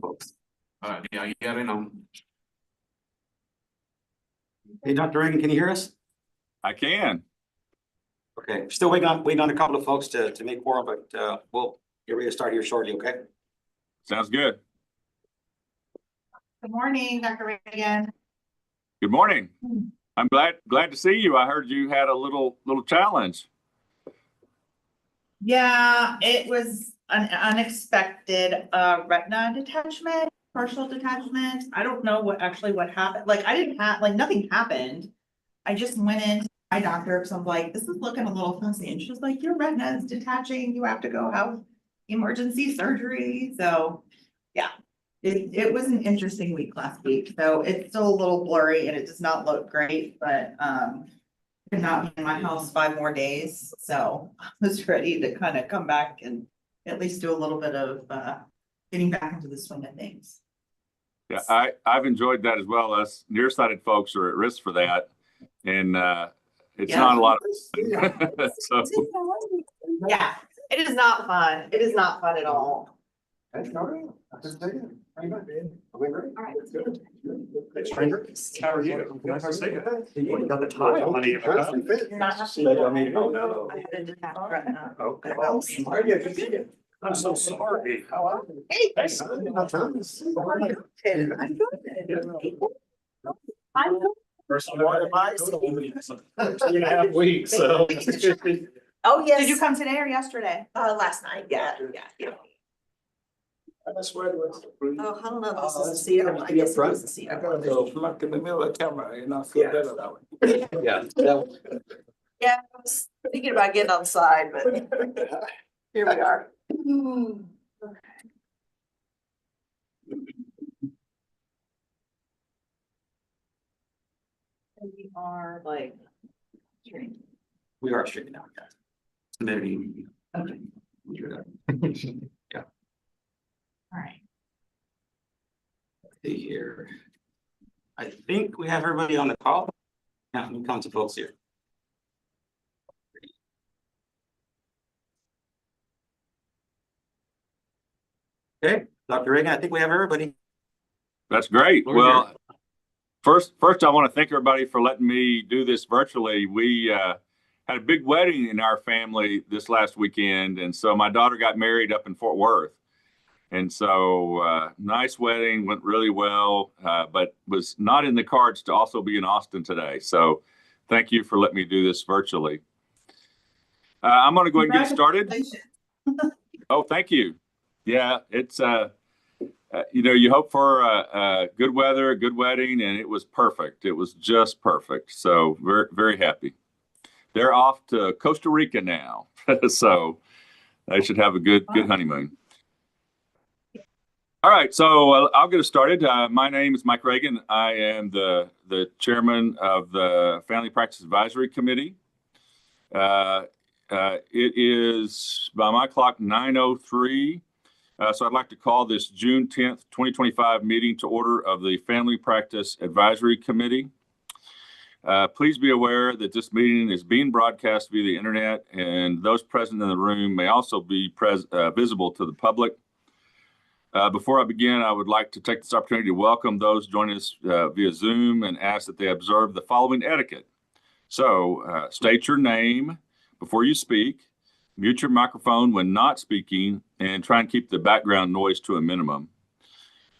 Folks. Yeah, you got it on. Hey, Dr. Reagan, can you hear us? I can. Okay, still waiting on a couple of folks to make quorum, but we'll get ready to start here shortly, okay? Sounds good. Good morning, Dr. Reagan. Good morning. I'm glad to see you. I heard you had a little challenge. Yeah, it was an unexpected retina detachment, partial detachment. I don't know what happened. Like I didn't have, like nothing happened. I just went in to my doctor because I'm like, this is looking a little fuzzy. And she's like, your retina is detaching. You have to go have emergency surgery. So yeah, it was an interesting week last week. So it's still a little blurry and it does not look great, but could not be in my house 5 more days, so I was ready to kind of come back and at least do a little bit of getting back into the swing of things. Yeah, I've enjoyed that as well. Us nearsighted folks are at risk for that, and it's not a lot of so. Yeah, it is not fun. It is not fun at all. That's all right. How you doing, man? Great. All right. Good. Stranger. How are you? Nice to see you. You got the tie on. You're not happy? Oh, no. I had a detached retina. Okay. I'm so sorry. How are you? Hey. Hey. I'm good. First 2.5 weeks, so. Oh, yes. Did you come today or yesterday? Last night, yeah. I swear to it. Oh, I don't know, if this is a cedar, I guess it is a I cedar. gotta go look in the middle of the camera and I feel better about it. Yeah. Yeah, I was thinking about getting outside, but here we are. We are like. We are straight now, guys. Maybe. Okay. Yeah. All right. See here. I think we have everybody on the call. Now, let me come to folks here. Okay, Dr. Reagan, I think we have everybody. That's great. Over Well, here. first, I want to thank everybody for letting me do this virtually. We had a big wedding in our family this last weekend, and so my daughter got married up in Fort Worth. And so nice wedding, went really well, but was not in the cards to also be in Austin today. So thank you for letting me do this virtually. I'm going to go ahead and get started. Oh, thank you. Yeah, it's, you hope for good weather, a good wedding, and it was perfect. It was just perfect. So very, very happy. They're off to Costa Rica now. So they should have a good honeymoon. All right, so I'll get us started. My name is Mike Reagan. I am the chairman of the Family Practice Advisory Committee. It is, by my clock, 9:03. So I'd like to call this June 10th, 2025 meeting to order of the Family Practice Advisory Committee. Please be aware that this meeting is being broadcast via the internet, and those present in the room may also be visible to the public. Before I begin, I would like to take this opportunity to welcome those joining us via Zoom and ask that they observe the following etiquette. So state your name before you speak, mute your microphone when not speaking, and try and keep the background noise to a minimum.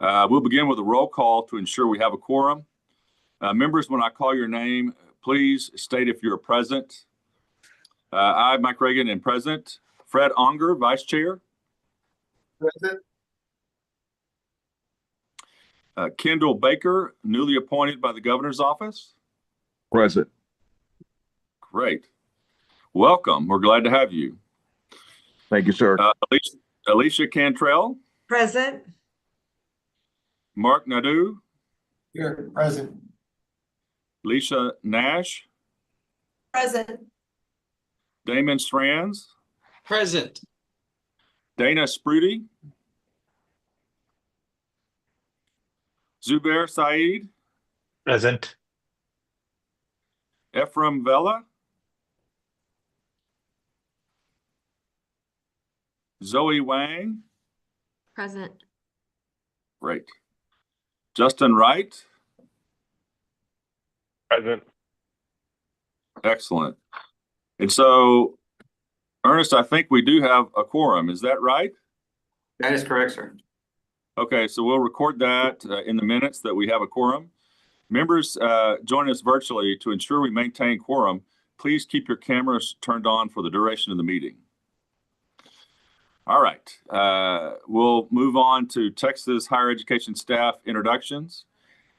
We'll begin with a roll call to ensure we have a quorum. Members, when I call your name, please state if you're present. I, Mike Reagan, am present. Fred Unger, Vice Chair. Present. Kendall Baker, newly appointed by the Governor's Office. Present. Great. Welcome. We're glad to have you. Thank you, sir. Alicia Cantrell. Present. Mark Nadeau. Here, present. Lisa Nash. Present. Damon Strands. Present. Dana Sprudy. Zubair Saeed, Present. Ephraim Vela, Zoe Wang, Present. great. Justin Wright, Present. excellent. And so, Ernest, I think we do have a quorum. Is that right? That is correct, sir. Okay, so we'll record that in the minutes that we have a quorum. Members join us virtually to ensure we maintain quorum. Please keep your cameras turned on for the duration of the meeting. All right, we'll move on to Texas Higher Education staff introductions.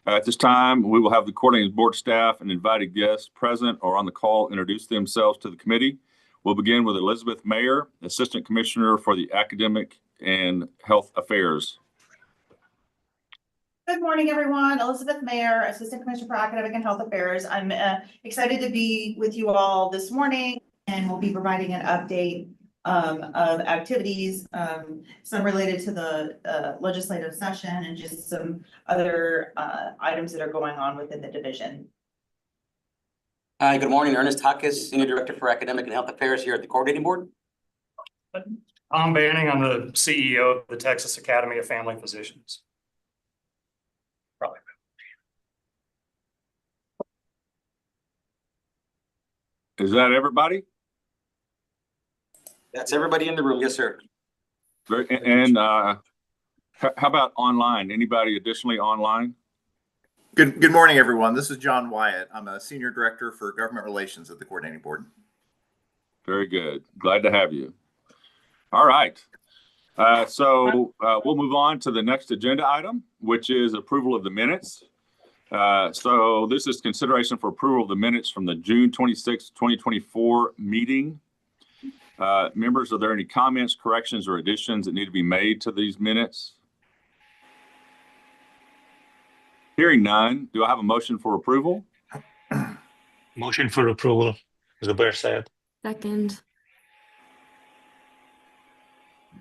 At this time, we will have the coordinating board staff and invited guests present or on the call introduce themselves to the committee. We'll begin with Elizabeth Mayer, Assistant Commissioner for the Academic and Health Affairs. Good morning, everyone. Elizabeth Mayer, Assistant Commissioner for Academic and Health Affairs. I'm excited to be with you all this morning, and we'll be providing an update of activities, some related to the legislative session and just some other items that are going on within the division. Hi, good morning. Ernest Hawkes, Senior Director for Academic and Health Affairs here at the Coordinating Board. Tom Banning, I'm the CEO of the Texas Academy of Family Physicians. Probably. Is that everybody? That's everybody in the room. Yes, sir. And how about online? Anybody additionally online? Good morning, everyone. This is John Wyatt. I'm a Senior Director for Government Relations at the Coordinating Board. Very good. Glad to have you. All right. So we'll move on to the next agenda item, which is approval of the minutes. So this is consideration for approval of the minutes from the June 26, 2024 meeting. Members, are there any comments, corrections, or additions that need to be made to these minutes? Hearing none, do I have a motion for approval? Motion for approval, Zubair Said. Second.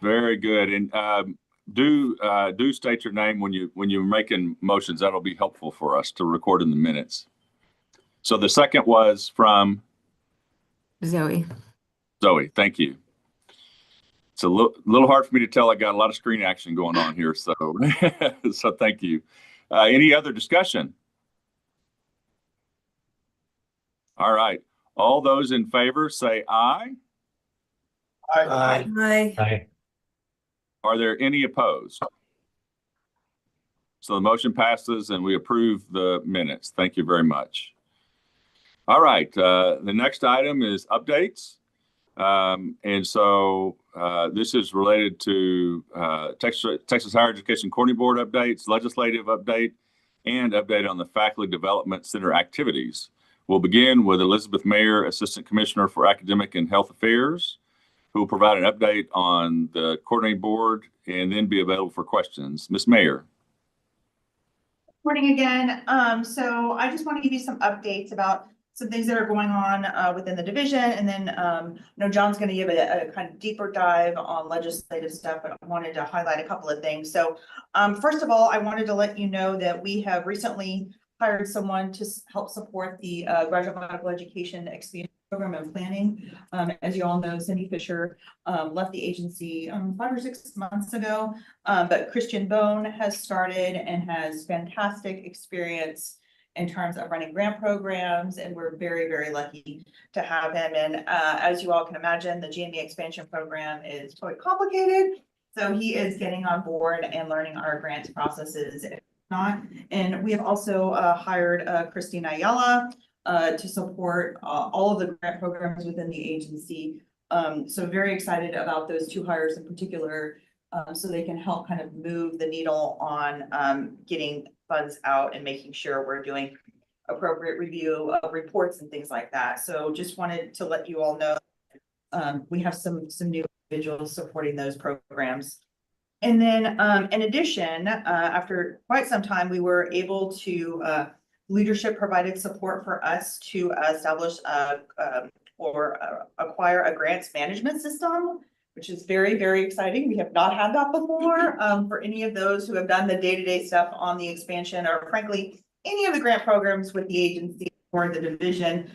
Very good. And do state your name when you're making motions. That'll be helpful for us to record in the minutes. So the second was from Zoe. Zoe. Thank you. It's a little hard for me to tell. I got a lot of screen action going on here, so so thank you. Any other discussion? All right. All those in favor say aye. Aye. Aye. Aye. Are there any opposed? So the motion passes and we approve the minutes. Thank you very much. All right. The next item is updates. And so this is related to Texas Higher Education Coordinating Board updates, legislative update, and update on the Faculty Development Center activities. We'll begin with Elizabeth Mayer, Assistant Commissioner for Academic and Health Affairs, who will provide an update on the Coordinating Board and then be available for questions. Ms. Mayer. Morning again. So I just want to give you some updates about some things that are going on within the division, and then John's going to give a kind of deeper dive on legislative stuff, but I wanted to highlight a couple of things. So first of all, I wanted to let you know that we have recently hired someone to help support the graduate medical education experience program and planning. As you all know, Cindy Fisher left the agency 5 or 6 months ago, but Christian Bone has started and has fantastic experience in terms of running grant programs, and we're very, very lucky to have him. And as you all can imagine, the GME expansion program is quite complicated, so he is getting on board and learning our grant processes. And we have also hired Christine Ayala to support all of the grant programs within the agency. So very excited about those 2 hires in particular, so they can help kind of move the needle on getting funds out and making sure we're doing appropriate review of reports and things like that. So just wanted to let you all know we have some new individuals supporting those programs. And then in addition, after quite some time, we were able to leadership provided support for us to establish or acquire a grants management system which is very, very exciting. We have not had that before. For any of those who have done the day-to-day stuff on the expansion, or frankly, any of the grant programs with the agency or the division,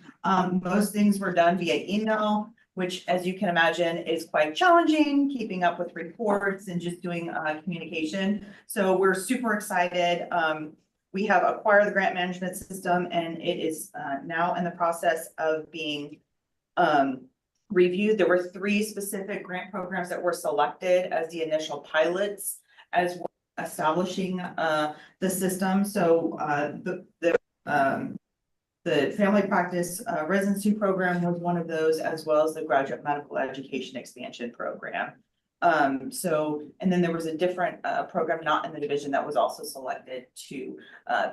most things were done via email, which, as you can imagine, is quite challenging, keeping up with reports and just doing communication. So we're super excited. We have acquired the grant management system, and it is now in the process of being reviewed. There were 3 specific grant programs that were selected as the initial pilots as well as establishing the system. So the family practice residency program was one of those, as well as the graduate medical education expansion program. And then there was a different program not in the division that was also selected to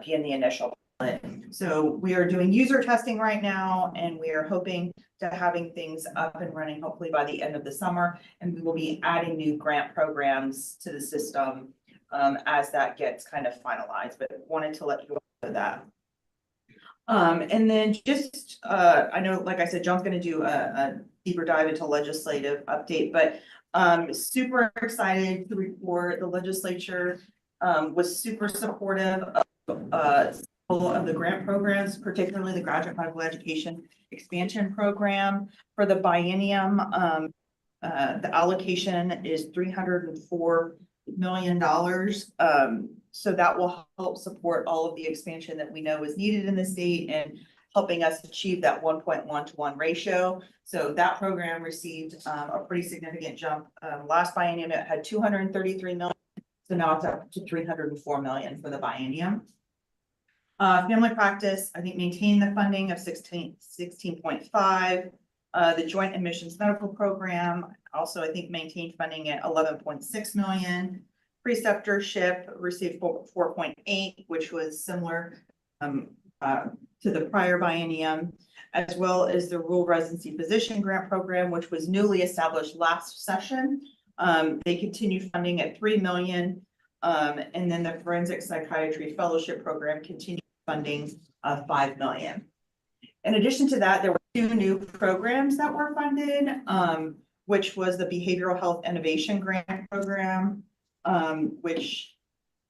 be in the initial pilot. So we are doing user testing right now, and we are hoping to having things up and running hopefully by the end of the summer. And we will be adding new grant programs to the system as that gets kind of finalized, but wanted to let you know that. And then just, I know, like I said, John's going to do a deeper dive into legislative update, but super excited to report the legislature was super supportive of the grant programs, particularly the graduate medical education expansion program. For the biennium, the allocation is $304 million. So that will help support all of the expansion that we know is needed in the state and helping us achieve that 1.1 to 1 ratio. So that program received a pretty significant jump. Last biennium, it had 233 million. So now it's up to 304 million for the biennium. Family practice, I think, maintained the funding of 16.5. The joint admissions medical program also, I think, maintained funding at 11.6 million. Preceptorship received 4.8, which was similar to the prior biennium, as well as the rural residency physician grant program, which was newly established last session. They continued funding at 3 million. And then the forensic psychiatry fellowship program continued funding of 5 million. In addition to that, there were 2 new programs that were funded, which was the behavioral health innovation grant program, which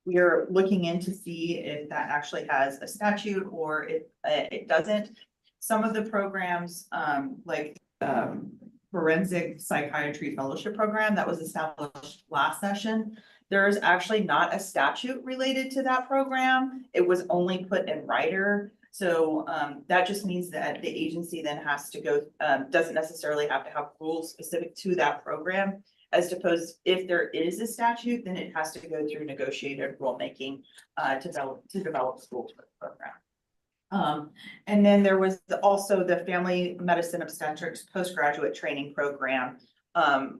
we are looking in to see if that actually has a statute or if it doesn't. Some of the programs, like forensic psychiatry fellowship program that was established last session, there's actually not a statute related to that program. It was only put in rider. So that just means that the agency then has to go, doesn't necessarily have to have rules specific to that program. As opposed, if there is a statute, then it has to go through negotiated rulemaking to develop schools for the program. And then there was also the family medicine obstetrics postgraduate training program,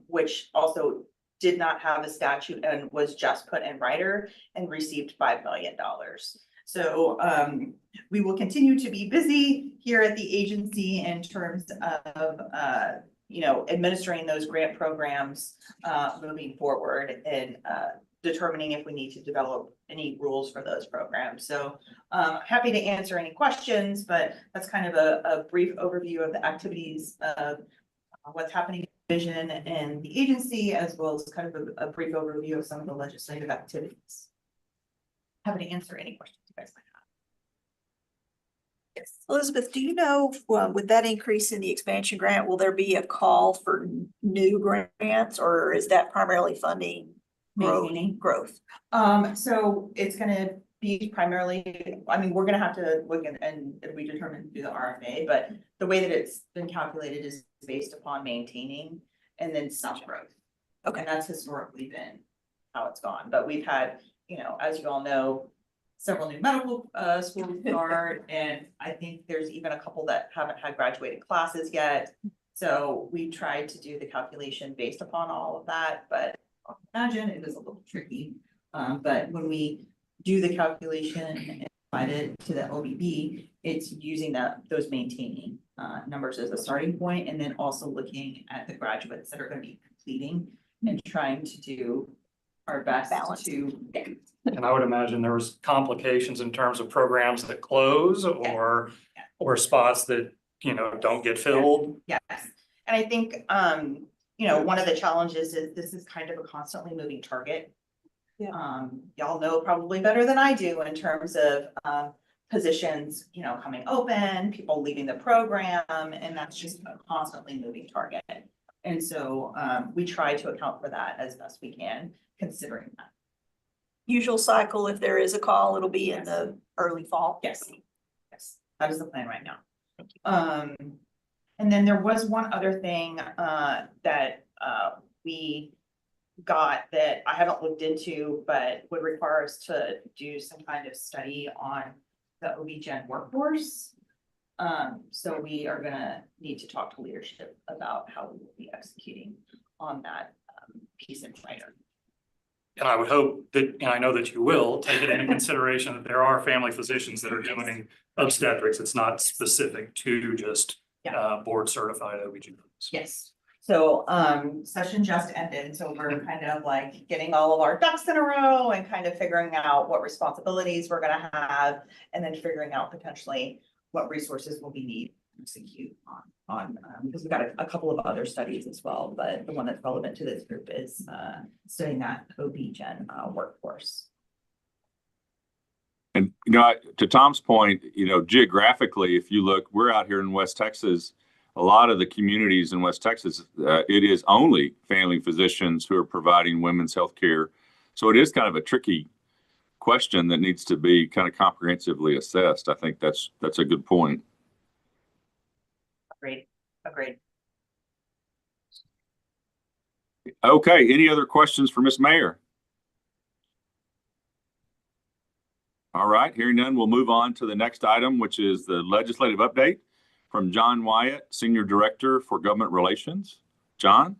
which also did not have a statute and was just put in rider and received $5 million. So we will continue to be busy here at the agency in terms of administering those grant programs moving forward and determining if we need to develop any rules for those programs. So happy to answer any questions, but that's kind of a brief overview of the activities of what's happening in the division and the agency, as well as kind of a brief overview of some of the legislative activities. Happy to answer any questions you guys might have. Yes. Elizabeth, do you know, with that increase in the expansion grant, will there be a call for new grants, or is that primarily funding Maintaining growth? So it's gonna be primarily, I mean, we're gonna have to look and we determine to do the RFA, but the way that it's been calculated is based upon maintaining and then some growth. Okay, and that's historically been how it's gone, but we've had, as you all know, several new medical schools start, and I think there's even a couple that haven't had graduated classes yet. So we tried to do the calculation based upon all of that, but imagine it is a little tricky. But when we do the calculation and provide it to the LBB, it's using those maintaining numbers as a starting point, and then also looking at the graduates that are going to be completing and trying to do our best to. And I would imagine there was complications in terms of programs that close or spots that, don't get filled. Yes, and I think you know, one of the challenges is this is kind of a constantly moving target. Yeah. Y'all know probably better than I do in terms of, positions, you know, coming open, people leaving the program, and that's just a constantly moving target. And so, we try to account for that as best we can, considering that. Usual cycle, if there is a call, it'll be in the early fall. Yes, yes, that is the plan right now. And then there was one other thing, that, we got that I haven't looked into, but would require us to do some kind of study on the OB-GYN workforce. So we are gonna need to talk to leadership about how we will be executing on that, piece in China. And I would hope that, and I know that you will, take it into consideration that there are family physicians that are doing obstetrics. It's not specific to just board certified OB-GYNs. Yes, so, session just ended, so we're kind of like getting all of our ducks in a row and kind of figuring out what responsibilities we're gonna have. And then figuring out potentially what resources will we need to execute on, because we've got a couple of other studies as well, but the one that's relevant to this group is, studying that OB-GYN, workforce. And, you know, to Tom's point, you know, geographically, if you look, we're out here in West Texas. A lot of the communities in West Texas, it is only family physicians who are providing women's health care. So it is kind of a tricky question that needs to be kind of comprehensively assessed. I think that's a good point. Agreed. Okay, any other questions for Ms. Mayer? All right, hearing none, we'll move on to the next item, which is the legislative update from John Wyatt, Senior Director for Government Relations. John?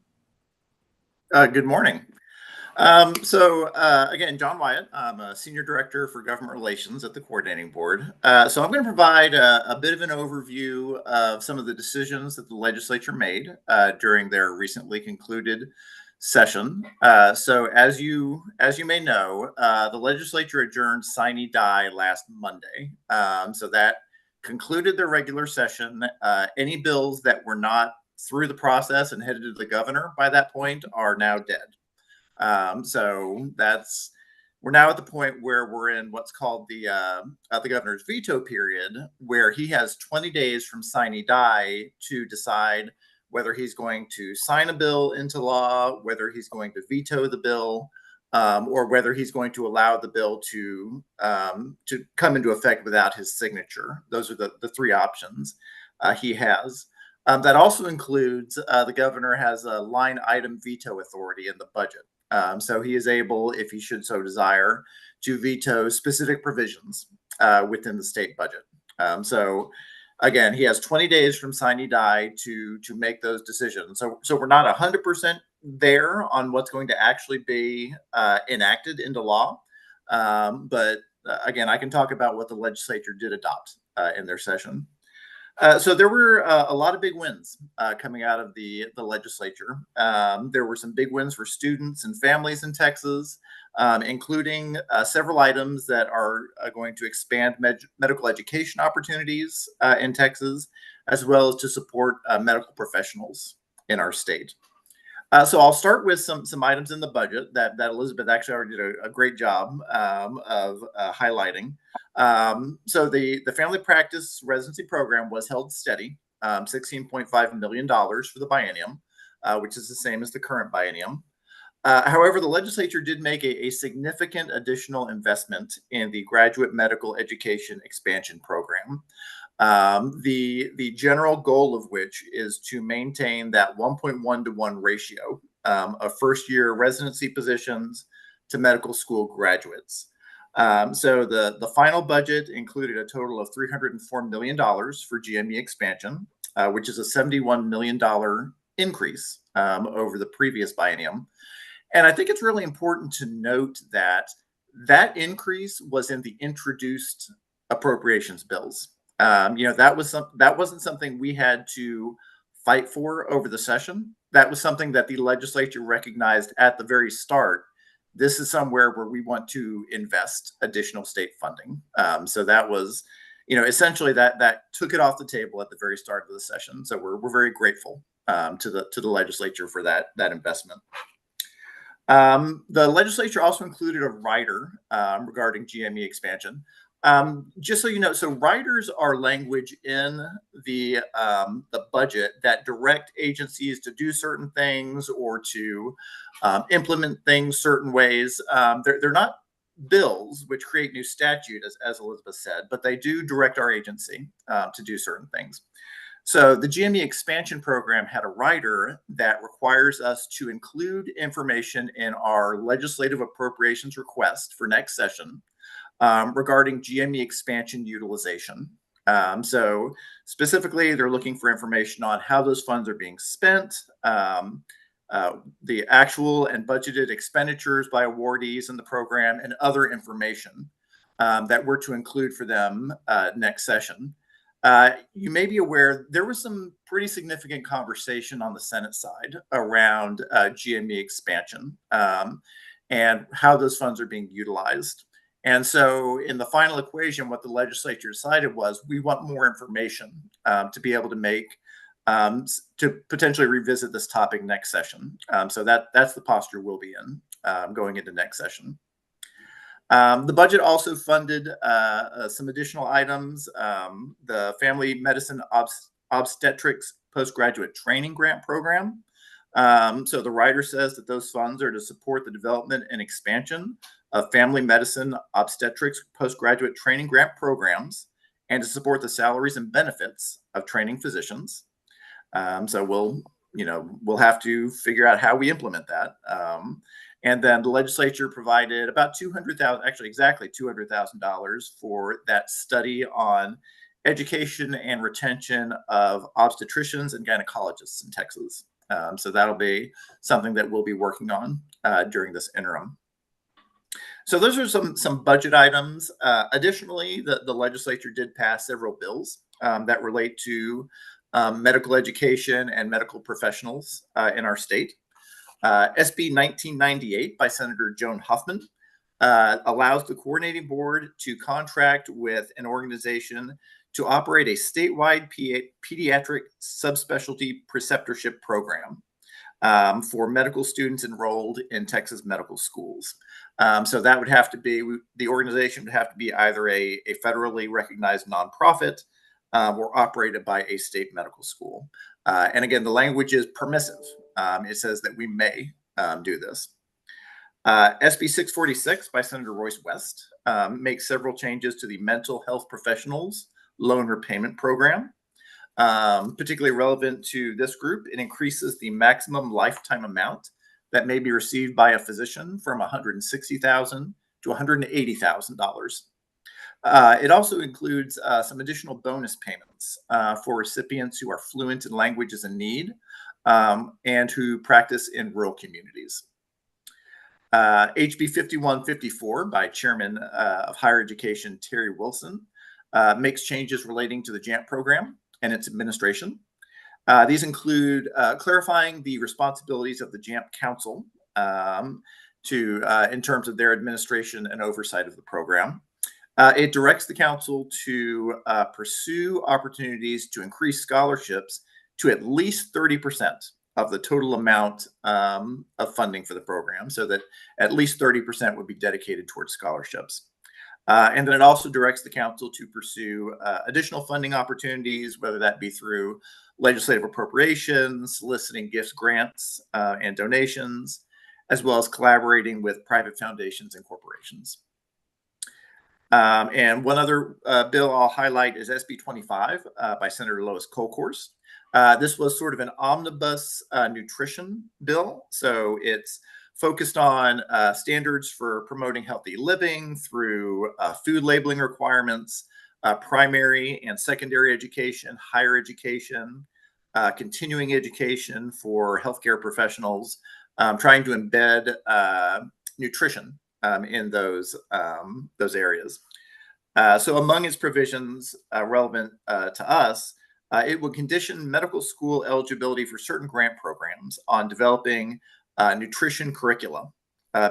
Good morning. Again, John Wyatt, I'm a Senior Director for Government Relations at the Coordinating Board. So I'm going to provide a bit of an overview of some of the decisions that the legislature made during their recently concluded session. So as you may know, the legislature adjourned sine die last Monday. So that concluded their regular session. Any bills that were not through the process and headed to the governor by that point are now dead. So we're now at the point where we're in what's called the governor's veto period, where he has 20 days from sine die to decide whether he's going to sign a bill into law, whether he's going to veto the bill, or whether he's going to allow the bill to come into effect without his signature. Those are the three options he has. That also includes the governor has a line item veto authority in the budget. So he is able, if he should so desire, to veto specific provisions within the state budget. So again, he has 20 days from sine die to make those decisions. So we're not 100% there on what's going to actually be enacted into law. But again, I can talk about what the legislature did adopt in their session. So there were a lot of big wins coming out of the legislature. There were some big wins for students and families in Texas, including several items that are going to expand medical education opportunities in Texas, as well as to support medical professionals in our state. So I'll start with some items in the budget that Elizabeth actually already did a great job of highlighting. So the family practice residency program was held steady, $16.5 million for the biennium, which is the same as the current biennium. However, the legislature did make a significant additional investment in the graduate medical education expansion program. The general goal of which is to maintain that 1.1 to 1 ratio of first-year residency positions to medical school graduates. So the final budget included a total of $304 million for GME expansion, which is a $71 million increase over the previous biennium. And I think it's really important to note that that increase was in the introduced appropriations bills. That wasn't something we had to fight for over the session. That was something that the legislature recognized at the very start. This is somewhere where we want to invest additional state funding. So that was, essentially that took it off the table at the very start of the session. So we're very grateful to the legislature for that investment. The legislature also included a rider regarding GME expansion. Just so you know, so riders are language in the budget that direct agencies to do certain things or to implement things certain ways. They're not bills which create new statute, as Elizabeth said, but they do direct our agency to do certain things. So the GME expansion program had a rider that requires us to include information in our legislative appropriations request for next session regarding GME expansion utilization. So specifically, they're looking for information on how those funds are being spent, the actual and budgeted expenditures by awardees in the program, and other information that we're to include for them next session. You may be aware there was some pretty significant conversation on the Senate side around GME expansion and how those funds are being utilized. And so in the final equation, what the legislature decided was we want more information to be able to make, to potentially revisit this topic next session. So that's the posture we'll be in going into next session. The budget also funded some additional items. The Family Medicine Obstetrics Postgraduate Training Grant Program. So the rider says that those funds are to support the development and expansion of family medicine obstetrics postgraduate training grant programs and to support the salaries and benefits of training physicians. So we'll have to figure out how we implement that. And then the legislature provided about $200,000, actually exactly $200,000 for that study on education and retention of obstetricians and gynecologists in Texas. So that'll be something that we'll be working on during this interim. So those are some budget items. Additionally, the legislature did pass several bills that relate to medical education and medical professionals in our state. SB 1998 by Senator Joan Huffman allows the coordinating board to contract with an organization to operate a statewide pediatric subspecialty preceptorship program for medical students enrolled in Texas medical schools. So that would have to be, the organization would have to be either a federally recognized nonprofit or operated by a state medical school. And again, the language is permissive. It says that we may do this. SB 646 by Senator Royce West makes several changes to the mental health professionals loan repayment program. Particularly relevant to this group, it increases the maximum lifetime amount that may be received by a physician from $160,000 to $180,000. It also includes some additional bonus payments for recipients who are fluent in languages in need and who practice in rural communities. HB 5154 by Chairman of Higher Education Terry Wilson makes changes relating to the JAMP program and its administration. These include clarifying the responsibilities of the JAMP Council in terms of their administration and oversight of the program. It directs the council to pursue opportunities to increase scholarships to at least 30% of the total amount of funding for the program, so that at least 30% would be dedicated towards scholarships. And then it also directs the council to pursue additional funding opportunities, whether that be through legislative appropriations, soliciting gifts, grants, and donations, as well as collaborating with private foundations and corporations. And one other bill I'll highlight is SB 25 by Senator Lois Kolkhorst. This was sort of an omnibus nutrition bill. So it's focused on standards for promoting healthy living through food labeling requirements, primary and secondary education, higher education, continuing education for healthcare professionals, trying to embed nutrition in those areas. So among its provisions relevant to us, it will condition medical school eligibility for certain grant programs on developing nutrition curricula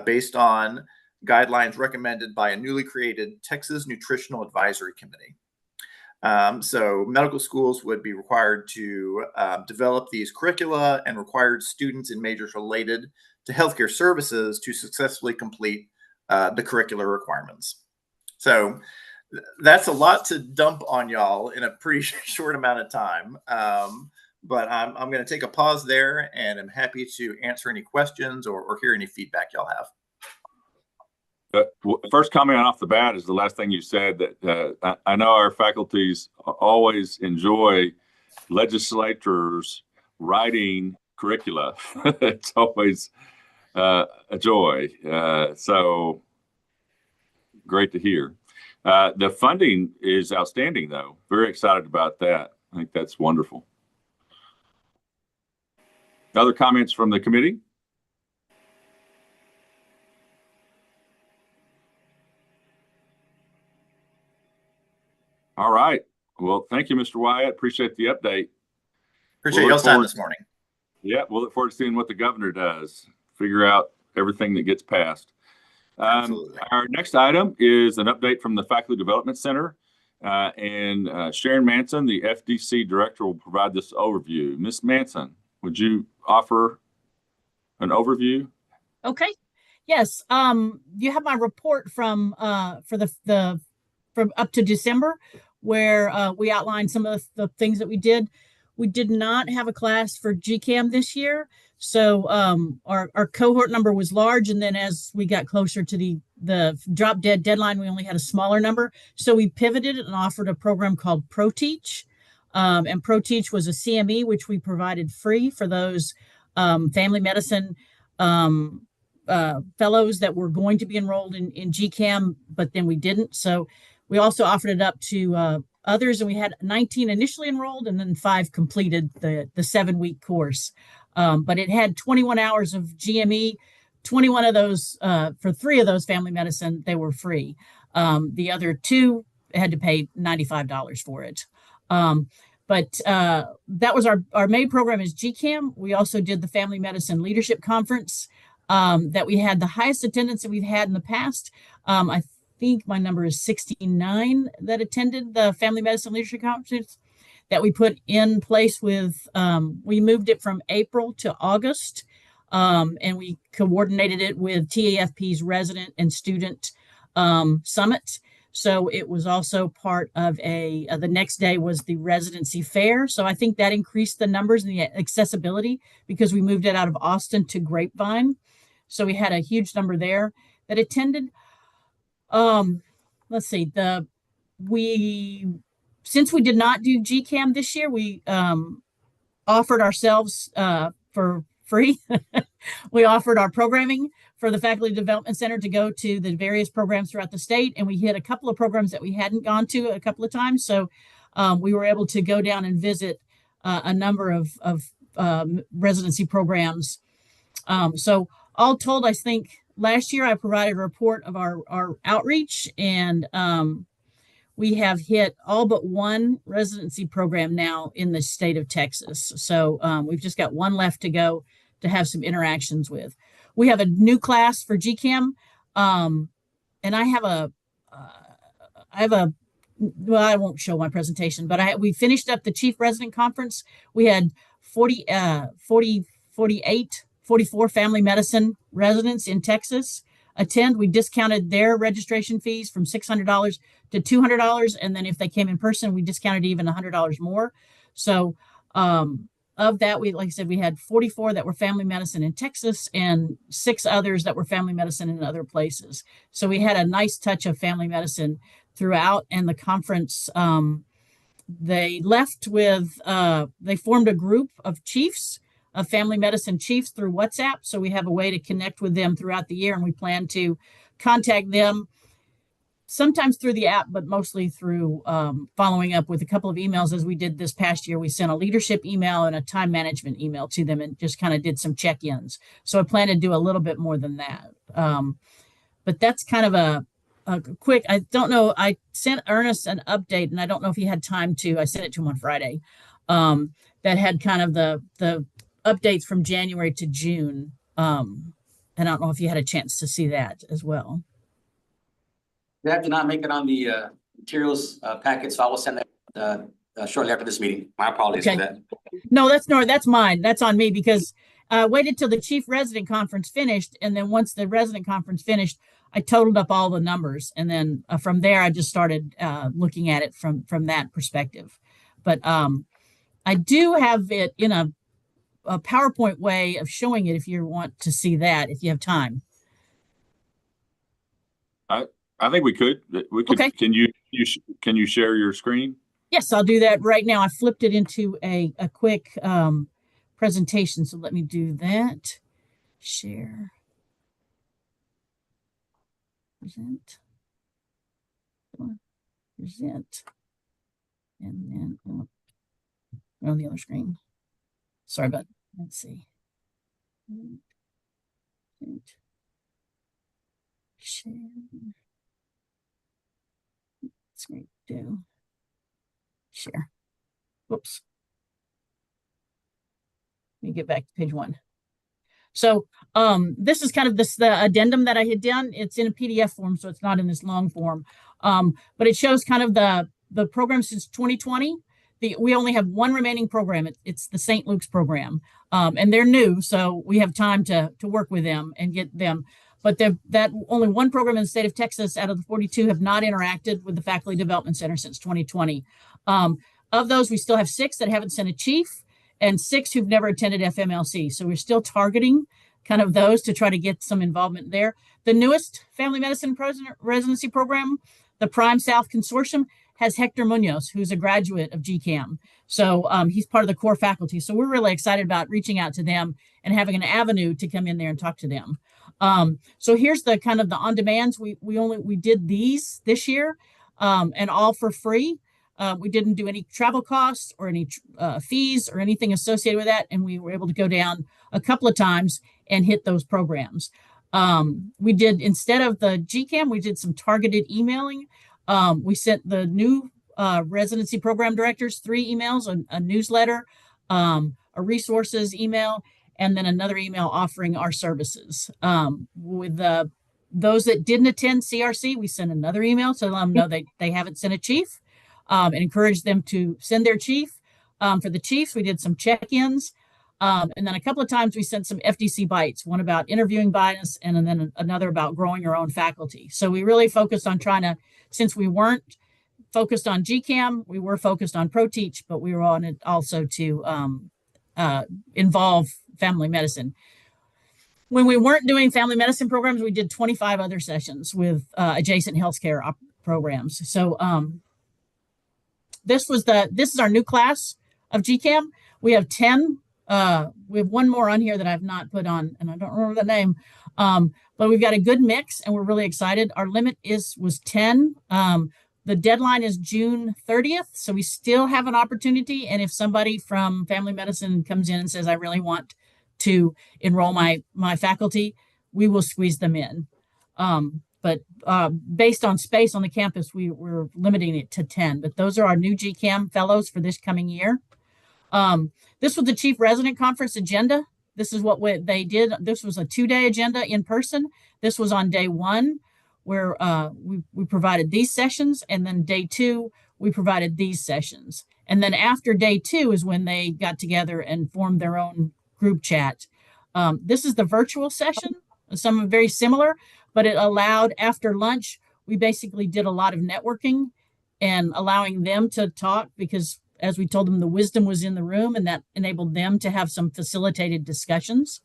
based on guidelines recommended by a newly created Texas Nutritional Advisory Committee. So medical schools would be required to develop these curricula and required students in majors related to healthcare services to successfully complete the curricular requirements. So that's a lot to dump on y'all in a pretty short amount of time. But I'm going to take a pause there, and I'm happy to answer any questions or hear any feedback y'all have. First comment off the bat is the last thing you said, that I know our faculties always enjoy legislators writing curricula. It's always a joy. So great to hear. The funding is outstanding, though. Very excited about that. I think that's wonderful. Other comments from the committee? All right. Well, thank you, Mr. Wyatt. Appreciate the update. Appreciate y'all's time this morning. Yeah, we'll look forward to seeing what the governor does. Figure out everything that gets passed. Absolutely. Our next item is an update from the Faculty Development Center. And Sharon Manson, the FDC director, will provide this overview. Ms. Manson, would you offer an overview? Okay. Yes. You have my report from from up to December, where we outlined some of the things that we did. We did not have a class for GCAM this year, so our cohort number was large, and then as we got closer to the drop dead deadline, we only had a smaller number. So we pivoted and offered a program called ProTeach, and ProTeach was a CME which we provided free for those family medicine fellows that were going to be enrolled in GCAM, but then we didn't. So we also offered it up to others, and we had 19 initially enrolled, and then 5 completed the 7-week course. But it had 21 hours of GME. 21 of those, for 3 of those family medicine, they were free. The other 2 had to pay $95 for it. But that was our main program is GCAM. We also did the Family Medicine Leadership Conference that we had the highest attendance that we've had in the past. I think my number is 69 that attended the Family Medicine Leadership Conference that we put in place with, we moved it from April to August, and we coordinated it with TAFP's resident and student summit. So it was also part of the next day was the residency fair. So I think that increased the numbers and the accessibility because we moved it out of Austin to Grapevine. So we had a huge number there that attended. Let's see, since we did not do GCAM this year, we offered ourselves for free. We offered our programming for the Faculty Development Center to go to the various programs throughout the state, and we hit a couple of programs that we hadn't gone to a couple of times. So we were able to go down and visit a number of residency programs. So all told, I think last year I provided a report of our outreach, and we have hit all but 1 residency program now in the state of Texas. So we've just got 1 left to go to have some interactions with. We have a new class for GCAM, and I won't show my presentation, but we finished up the Chief Resident Conference. We had 44 family medicine residents in Texas attend. We discounted their registration fees from $600 to $200. And then if they came in person, we discounted even $100 more. So of that, like I said, we had 44 that were family medicine in Texas and 6 others that were family medicine in other places. So we had a nice touch of family medicine throughout. And the conference, they left with, they formed a group of chiefs, of family medicine chiefs through WhatsApp. So we have a way to connect with them throughout the year, and we plan to contact them sometimes through the app, but mostly through following up with a couple of emails as we did this past year. We sent a leadership email and a time management email to them and just kind of did some check-ins. So I plan to do a little bit more than that. But that's kind of a quick, I don't know, I sent Ernest an update, and I don't know if he had time to, I sent it to him on Friday, that had kind of the updates from January to June. And I don't know if you had a chance to see that as well. That did not make it on the materials packet, so I will send that shortly after this meeting. My apologies for Okay. that. No, that's mine. That's on me because I waited till the chief resident conference finished. And then once the resident conference finished, I totaled up all the numbers. And then from there, I just started looking at it from that perspective. But I do have it in a PowerPoint way of showing it if you want to see that, if you have time. I think we could. Okay. Can you share your screen? Yes, I'll do that right now. I flipped it into a quick presentation. So let me do that. Share. Present. Present. And then on the other screen. Sorry, but let's see. Share. Screen do. Share. Whoops. Let me get back to page 1. So this is kind of the addendum that I had done. It's in a PDF form, so it's not in this long form. But it shows kind of the program since 2020. We only have one remaining program. It's the St. Luke's program. And they're new, so we have time to work with them and get them. But that only one program in the state of Texas out of the 42 have not interacted with the Faculty Development Center since 2020. Of those, we still have 6 that haven't sent a chief and 6 who've never attended FMLC. So we're still targeting kind of those to try to get some involvement there. The newest family medicine residency program, the Prime South Consortium, has Hector Munoz, who's a graduate of GCAM. So he's part of the core faculty. So we're really excited about reaching out to them and having an avenue to come in there and talk to them. So here's the kind of the on-demands. We did these this year and all for free. We didn't do any travel costs or any fees or anything associated with that. And we were able to go down a couple of times and hit those programs. We did, instead of the GCAM, we did some targeted emailing. We sent the new residency program directors 3 emails, a newsletter, a resources email, and then another email offering our services. With those that didn't attend CRC, we sent another email to let them know they haven't sent a chief and encourage them to send their chief. For the chiefs, we did some check-ins. And then a couple of times we sent some FDC bites, one about interviewing bias and then another about growing your own faculty. So we really focused on trying to, since we weren't focused on GCAM, we were focused on ProTeach, but we were on it also to involve family medicine. When we weren't doing family medicine programs, we did 25 other sessions with adjacent healthcare programs. So this is our new class of GCAM. We have 10. We have one more on here that I've not put on, and I don't remember the name. But we've got a good mix, and we're really excited. Our limit was 10. The deadline is June 30th, so we still have an opportunity. And if somebody from family medicine comes in and says, I really want to enroll my faculty, we will squeeze them in. But based on space on the campus, we're limiting it to 10. But those are our new GCAM fellows for this coming year. This was the Chief Resident Conference agenda. This is what they did. This was a 2-day agenda in person. This was on day 1, where we provided these sessions, and then day 2, we provided these sessions. And then after day 2 is when they got together and formed their own group chat. This is the virtual session, some very similar, but it allowed, after lunch, we basically did a lot of networking and allowing them to talk, because as we told them, the wisdom was in the room, and that enabled them to have some facilitated discussions.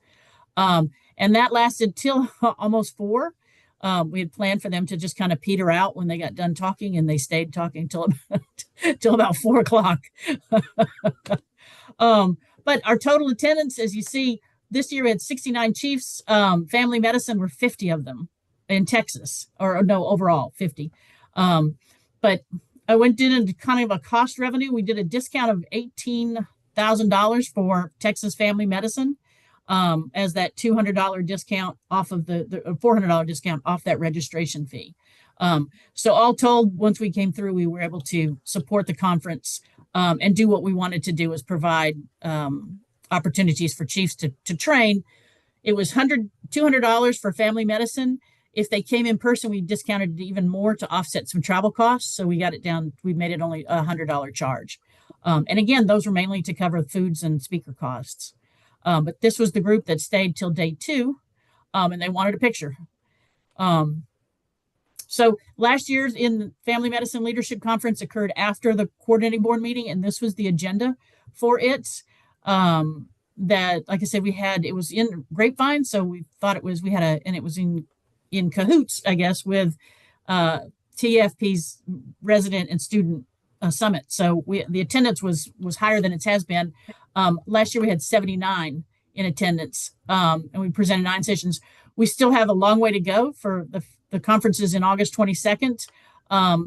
And that lasted till almost 4. We had planned for them to just kind of peter out when they got done talking, and they stayed talking till about 4 o'clock. But our total attendance, as you see, this year we had 69 chiefs. Family medicine were 50 of them in Texas, or no, overall 50. But I did into kind of a cost revenue. We did a discount of $18,000 for Texas family medicine as that $200 discount off of the $400 discount off that registration fee. So all told, once we came through, we were able to support the conference and do what we wanted to do, is provide opportunities for chiefs to train. It was $200 for family medicine. If they came in person, we discounted it even more to offset some travel costs. So we got it down, we made it only $100 charge. And again, those were mainly to cover foods and speaker costs. But this was the group that stayed till day 2, and they wanted a picture. So last year's in Family Medicine Leadership Conference occurred after the coordinating board meeting, and this was the agenda for it. That, like I said, it was in Grapevine, so we thought it was, and it was in cahoots, I guess, with TFP's resident and student summit. So the attendance was higher than it has been. Last year we had 79 in attendance, and we presented 9 sessions. We still have a long way to go for the conferences in August 22nd.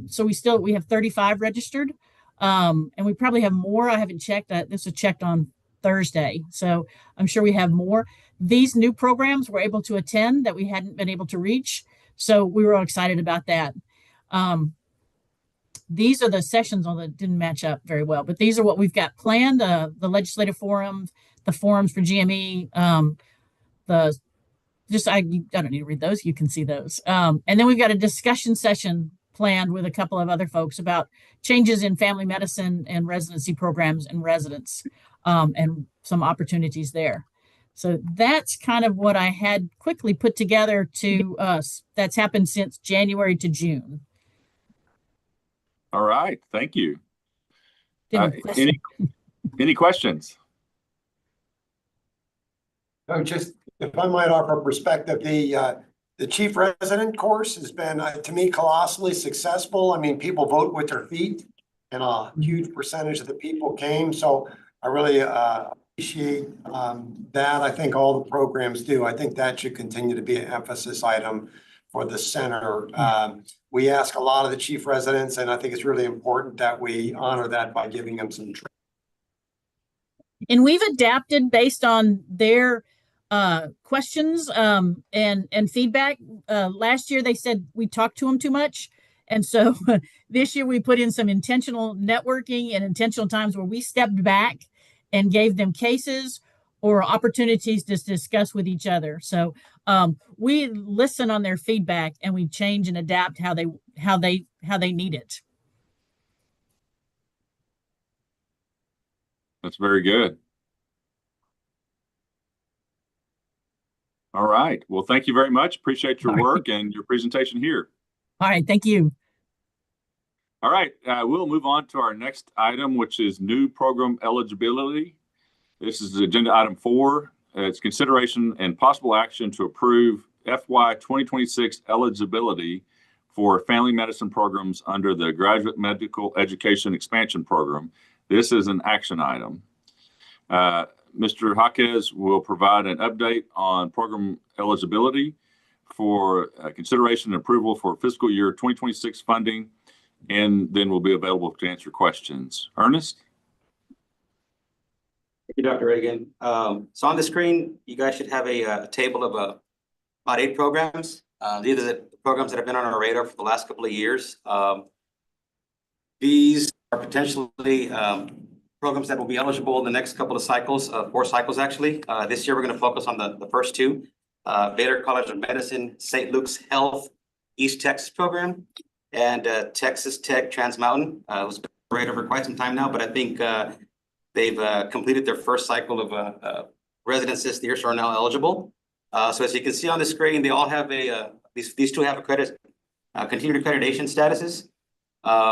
So we have 35 registered, and we probably have more. I haven't checked. This was checked on Thursday, so I'm sure we have more. These new programs we're able to attend that we hadn't been able to reach, so we were all excited about that. These are the sessions on that didn't match up very well, but these are what we've got planned. The legislative forum, the forums for GME, I don't need to read those. You can see those. And then we've got a discussion session planned with a couple of other folks about changes in family medicine and residency programs and residents, and some opportunities there. So that's kind of what I had quickly put together to us. That's happened since January to June. All right. Thank you. Any Any questions? Just if I might offer a perspective, the chief resident course has been, to me, colossally successful. I mean, people vote with their feet, and a huge percentage of the people came. So I really appreciate that. I think all the programs do. I think that should continue to be an emphasis item for the center. We ask a lot of the chief residents, and I think it's really important that we honor that by giving them some training. And we've adapted based on their questions and feedback. Last year they said we talked to them too much, and so this year we put in some intentional networking and intentional times where we stepped back and gave them cases or opportunities to discuss with each other. So we listen on their feedback and we change and adapt how they need it. That's very good. All right. Well, thank you very much. Appreciate your work and your presentation here. All right. Thank you. All right. We'll move on to our next item, which is new program eligibility. This is agenda item 4. It's consideration and possible action to approve FY 2026 eligibility for family medicine programs under the Graduate Medical Education Expansion Program. This is an action item. Mr. Jaquez will provide an update on program eligibility for consideration and approval for fiscal year 2026 funding, and then will be available to answer questions. Ernest? Thank you, Dr. Reagan. So on the screen, you guys should have a table of about 8 programs. These are the programs that have been on our radar for the last couple of years. These are potentially programs that will be eligible in the next couple of cycles, 4 cycles actually. This year, we're going to focus on the first 2. Baylor College of Medicine, St. Luke's Health, East Texas program, and Texas Tech Trans Mountain. It was right over quite some time now, but I think they've completed their first cycle of residencies this year, so are now eligible. So as you can see on the screen, they all have these 2 have continued accreditation statuses.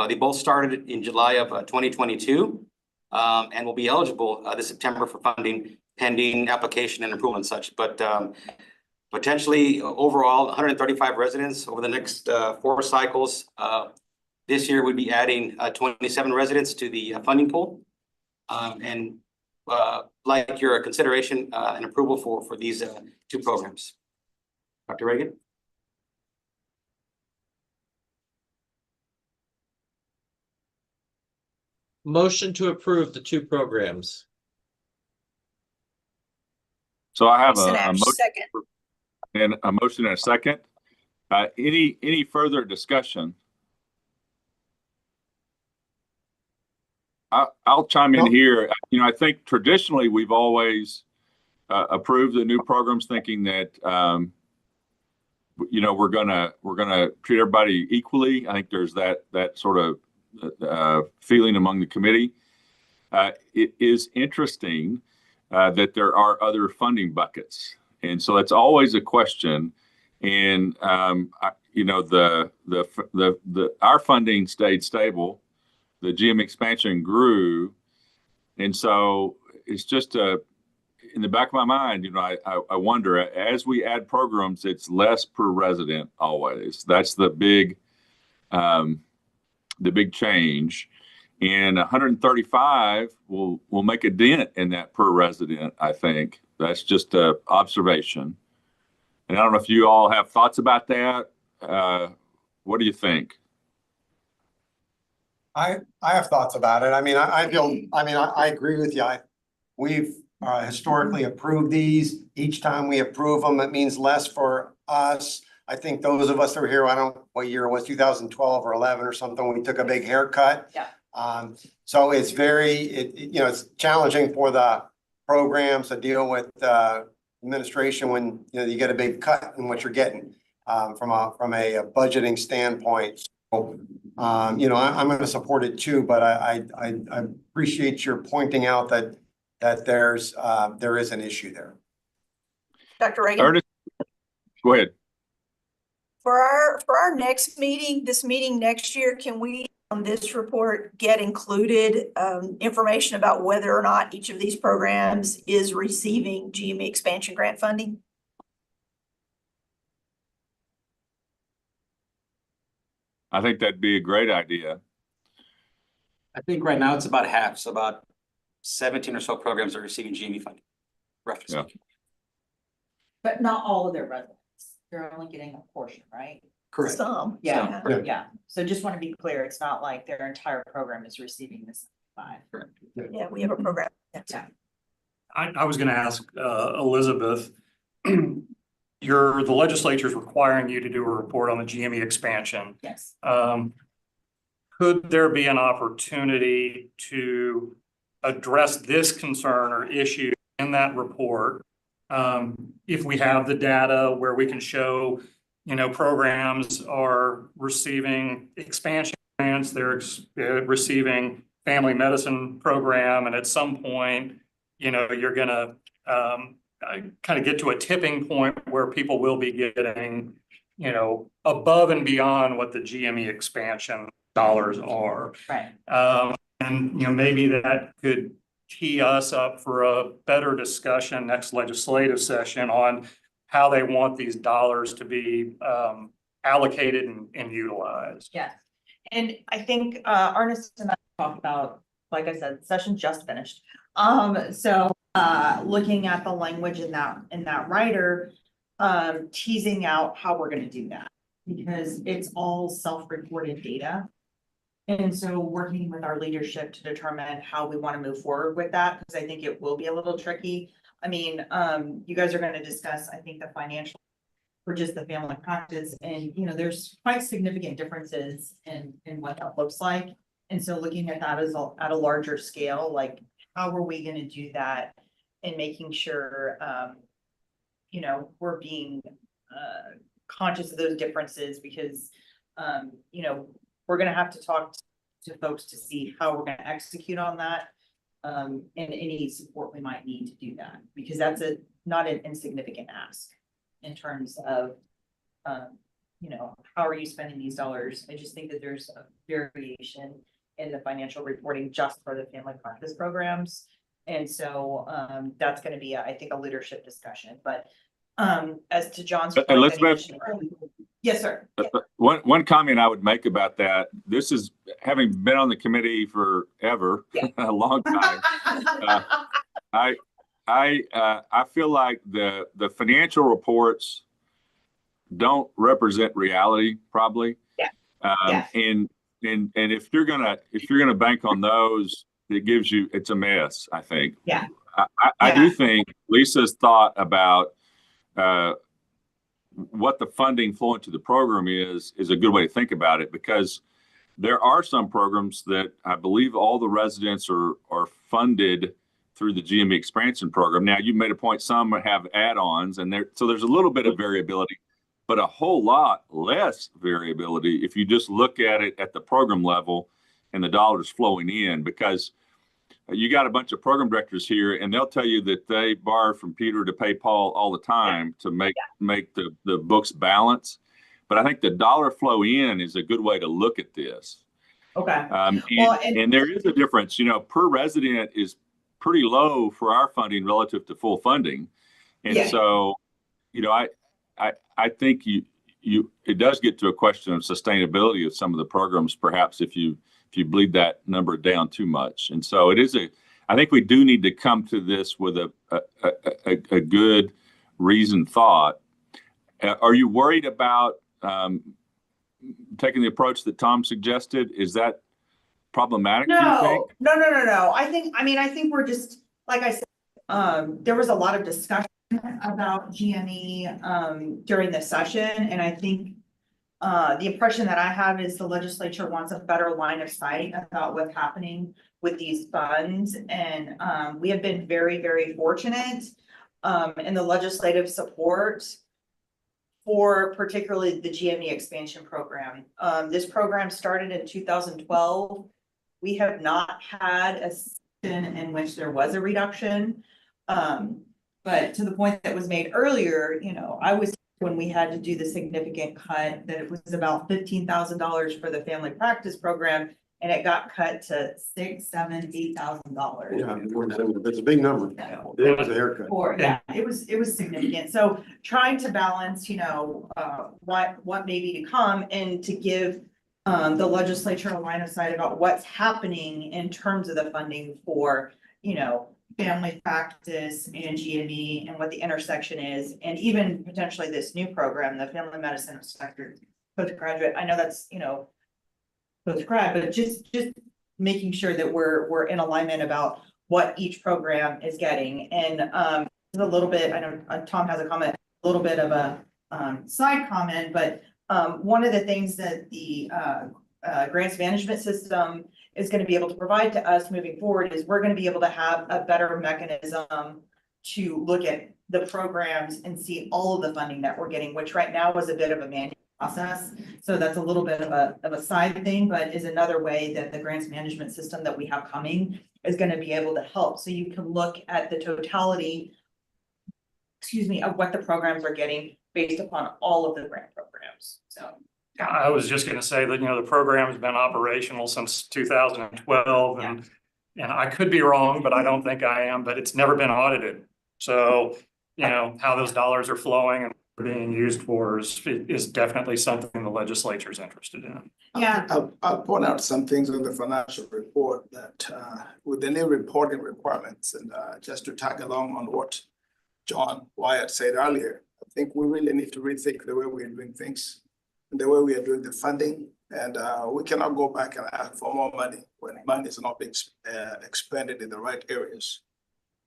They both started in July of 2022. And will be eligible this September for funding pending application and approval and such. But potentially overall 135 residents over the next 4 cycles. This year we'd be adding 27 residents to the funding pool. And like your consideration and approval for these 2 programs. Dr. Reagan? Motion to approve the 2 programs. So I have Second. a motion and a second. Any further discussion? I'll chime in here. I think traditionally we've always approved the new programs, thinking that you know, we're gonna treat everybody equally. I think there's that sort of feeling among the committee. It is interesting that there are other funding buckets, and so it's always a question. And you know, our funding stayed stable. The GM expansion grew, and so it's just in the back of my mind, you know, I wonder, as we add programs, it's less per resident always. That's the big change. And 135 will make a dent in that per resident, I think. That's just an observation. And I don't know if you all have thoughts about that. What do you think? I have thoughts about it. I mean, I agree with you. We've historically approved these. Each time we approve them, it means less for us. I think those of us that were here, I don't know what year it was, 2012 or 11 or something, we took a big haircut. Yeah. So it's you know, it's challenging for the programs to deal with administration when, you know, you get a big cut in what you're getting from a budgeting standpoint. So, you know, I'm going to support it too, but I appreciate your pointing out that there is an issue there. Dr. Reagan? Ernest, go ahead. For our next meeting, this meeting next year, can we on this report get included information about whether or not each of these programs is receiving GME expansion grant funding? I think that'd be a great idea. I think right now it's about half, so about 17 or so programs are receiving GME funding, roughly Yeah. speaking. But not all of their residents. They're only getting a portion, right? Correct. Some. Yeah, Yeah. yeah. So just want to be clear, it's not like their entire program is receiving this 5. Yeah, we have a program. Yeah. I was gonna ask, Elizabeth, the legislature's requiring you to do a report on the GME expansion. Yes. Could there be an opportunity to address this concern or issue in that report? If we have the data where we can show, you know, programs are receiving expansion grants, they're receiving family medicine program, and at some point, you know, you're gonna kind of get to a tipping point where people will be getting, you know, above and beyond what the GME expansion dollars are. Right. And, you know, maybe that could tee us up for a better discussion next legislative session on how they want these dollars to be allocated and utilized. Yes. And I think Ernest and I talked about, like I said, session just finished. So looking at the language in that writer, teasing out how we're going to do that, because it's all self-reported data. And so working with our leadership to determine how we want to move forward with that, because I think it will be a little tricky. I mean, you guys are going to discuss, I think, the financial for just the family practice, and, you know, there's quite significant differences in what that looks like. And so looking at that as at a larger scale, like, how are we going to do that and making sure, you know, we're being conscious of those differences, because, you know, we're going to have to talk to folks to see how we're going to execute on that, and any support we might need to do that, because that's not an insignificant ask in terms of, you know, how are you spending these dollars? I just think that there's a variation in the financial reporting just for the family practice programs. And so that's going to be, I think, a leadership discussion. But as to John's point, Elizabeth? Yes, sir. One comment I would make about that, this is having been on the committee forever, a long time. I feel like the financial reports don't represent reality, probably. Yeah. And if you're gonna bank on those, it's a mess, I think. Yeah. I do think Lisa's thought about what the funding flow into the program is a good way to think about it, because there are some programs that I believe all the residents are funded through the GME expansion program. Now, you made a point, some have add-ons, and so there's a little bit of variability, but a whole lot less variability if you just look at it at the program level and the dollars flowing in, because you got a bunch of program directors here and they'll tell you that they borrow from Peter to pay Paul all the time to make the books balance. But I think the dollar flow in is a good way to look at this. Okay. And there is a difference, per resident is pretty low for our funding relative to full funding. And so, I think it does get to a question of sustainability of some of the programs, perhaps if you bleed that number down too much. And so I think we do need to come to this with a good reasoned thought. Are you worried about taking the approach that Tom suggested? Is that problematic? Do you think? No. I think we're just, like I said, there was a lot of discussion about GME during the session, and I think the impression that I have is the legislature wants a better line of sight about what's happening with these funds. And we have been very, very fortunate in the legislative support for particularly the GME expansion program. This program started in 2012. We have not had a session in which there was a reduction. But to the point that was made earlier, I was, when we had to do the significant cut, that it was about $15,000 for the family practice program, and it got cut to $6,000, $7,000, $8,000. Yeah, it's a big number. It was a haircut. It was significant. So trying to balance, what may be to come, and to give the legislature a line of sight about what's happening in terms of the funding for, family practice and GME, and what the intersection is, and even potentially this new program, the family medicine sector postgraduate. I know that's, postgrad, but just making sure that we're in alignment about what each program is getting. And a little bit, I know Tom has a comment, a little bit of a side comment, but one of the things that the grants management system is going to be able to provide to us moving forward is we're going to be able to have a better mechanism to look at the programs and see all of the funding that we're getting, which right now was a bit of a manual process. So that's a little bit of a side thing, but is another way that the grants management system that we have coming is going to be able to help. So you can look at the totality, of what the programs are getting based upon all of the grant programs. So. I was just going to say that, the program has been operational since 2012, and I could be wrong, but I don't think I am, but it's never been audited. So, how those dollars are flowing and being used for is definitely something the legislature is interested in. Yeah. I'll point out some things on the financial report that with the new reporting requirements, and just to tag along on what John Wyatt said earlier, I think we really need to rethink the way we're doing things, the way we are doing the funding, and we cannot go back and ask for more money when money is not being expended in the right areas.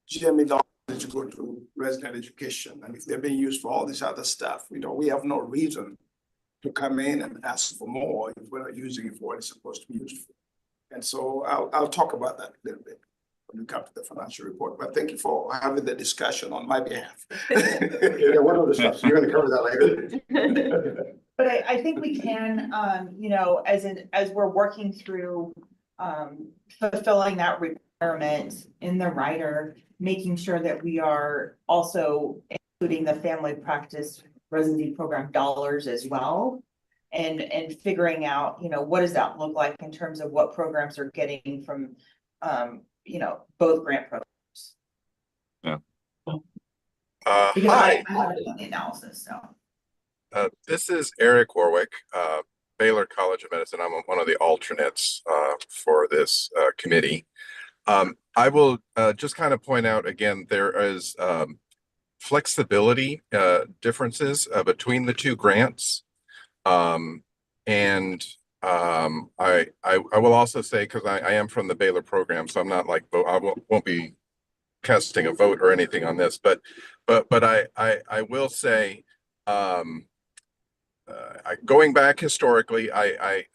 GME dollars to go to resident education, and if they're being used for all this other stuff, we have no reason to come in and ask for more if we're not using it for what it's supposed to be used for. And so I'll talk about that a little bit when we come to the financial report. But thank you for having the discussion on my behalf. Yeah, one other stuff. So you're going to cover that later. But I think we can, as we're working through fulfilling that requirement in the rider, making sure that we are also including the family practice residency program dollars as well, and figuring out, what does that look like in terms of what programs are getting from, both grant programs. Yeah. Because Hi. I haven't done the analysis, so. This is Eric Warwick, Baylor College of Medicine. I'm one of the alternates for this committee. I will just kind of point out again, there is flexibility differences between the two grants. And I will also say, because I am from the Baylor program, so I'm not like, I won't be casting a vote or anything on this, but I will say, going back historically, I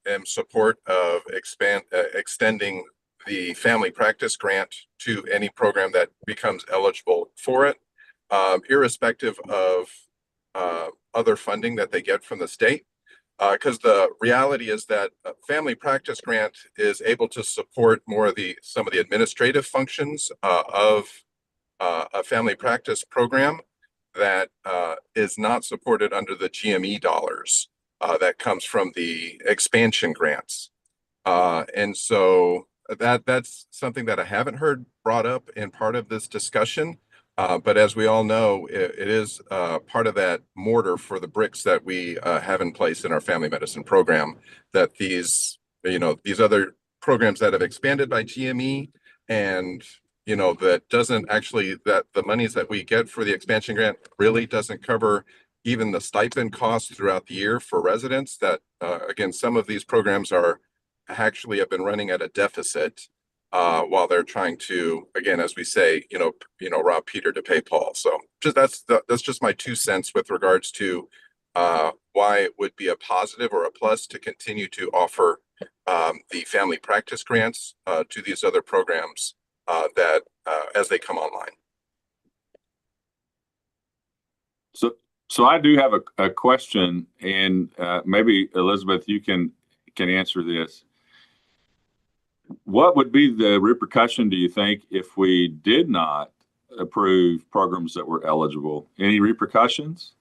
am support of extending the family practice grant to any program that becomes eligible for it, irrespective of other funding that they get from the state. Because the reality is that a family practice grant is able to support more of some of the administrative functions of a family practice program that is not supported under the GME dollars that comes from the expansion grants. And so that's something that I haven't heard brought up in part of this discussion. But as we all know, it is part of that mortar for the bricks that we have in place in our family medicine program, that these other programs that have expanded by GME and, that the monies that we get for the expansion grant really doesn't cover even the stipend costs throughout the year for residents that, again, some of these programs actually have been running at a deficit while they're trying to, again, as we say, rob Peter to pay Paul. So that's just my 2 cents with regards to why it would be a positive or a plus to continue to offer the family practice grants to these other programs that as they come online. So I do have a question, and maybe Elizabeth, you can answer this. What would be the repercussion, do you think, if we did not approve programs that were eligible? Any repercussions?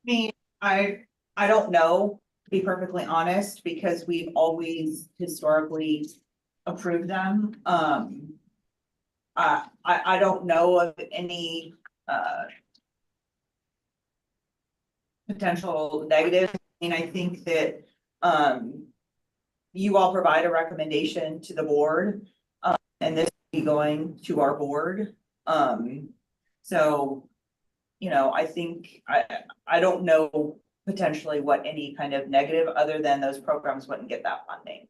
I mean, I don't know, to be perfectly honest, because we've always historically approved them. I don't know of any potential negative. I mean, I think that you all provide a recommendation to the board, and this will be going to our board. So, I think I don't know potentially what any kind of negative other than those programs wouldn't get that funding.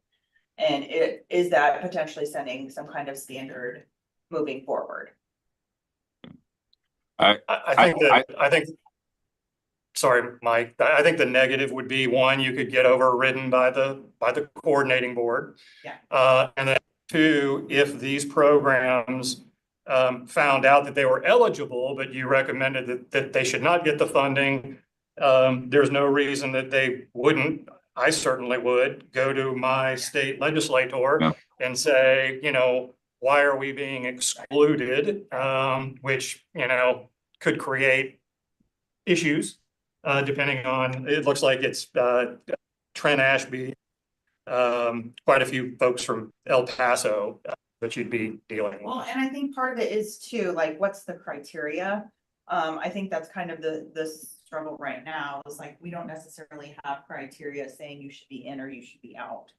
And is that potentially setting some kind of standard moving forward? Sorry, Mike, I think the negative would be, one, you could get overridden by the coordinating board. Yeah. And then 2, if these programs found out that they were eligible, but you recommended that they should not get the funding, there's no reason that they wouldn't. I certainly would go to my state legislator and say, why are we being excluded? Which, could create issues. Depending on, it looks like it's Trent Ashby, quite a few folks from El Paso that you'd be dealing with. Well, and I think part of it is too, like, what's the criteria? I think that's kind of the struggle right now, is like, we don't necessarily have criteria saying you should be in or you should be out.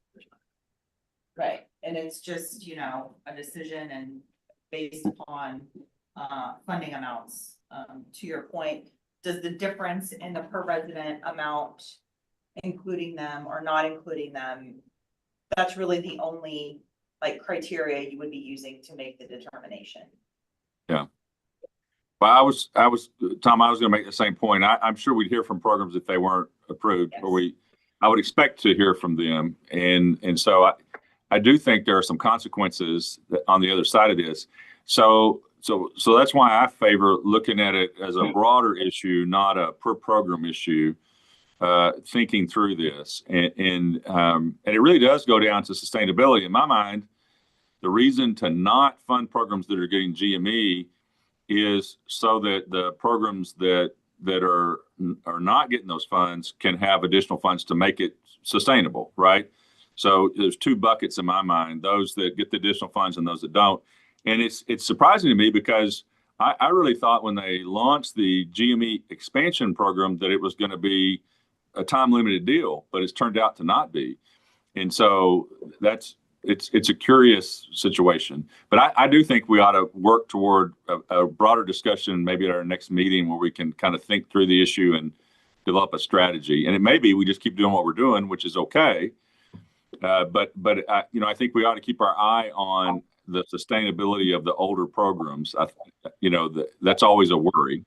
Right, and it's just, a decision and based upon funding amounts. To your point, does the difference in the per resident amount, including them or not including them, that's really the only criteria you would be using to make the determination? Yeah. Well, I was Tom, I was going to make the same point. I'm sure we'd hear from programs if they weren't approved, Yes. or I would expect to hear from them. And so I do think there are some consequences on the other side of this. So that's why I favor looking at it as a broader issue, not a per program issue, thinking through this. And it really does go down to sustainability. In my mind, the reason to not fund programs that are getting GME is so that the programs that are not getting those funds can have additional funds to make it sustainable, right? So there's 2 buckets in my mind, those that get the additional funds and those that don't. And it's surprising to me because I really thought when they launched the GME expansion program that it was going to be a time limited deal, but it's turned out to not be. And so it's a curious situation. But I do think we ought to work toward a broader discussion, maybe at our next meeting, where we can kind of think through the issue and develop a strategy. And it may be we just keep doing what we're doing, which is okay. But I think we ought to keep our eye on the sustainability of the older programs. That's always a worry.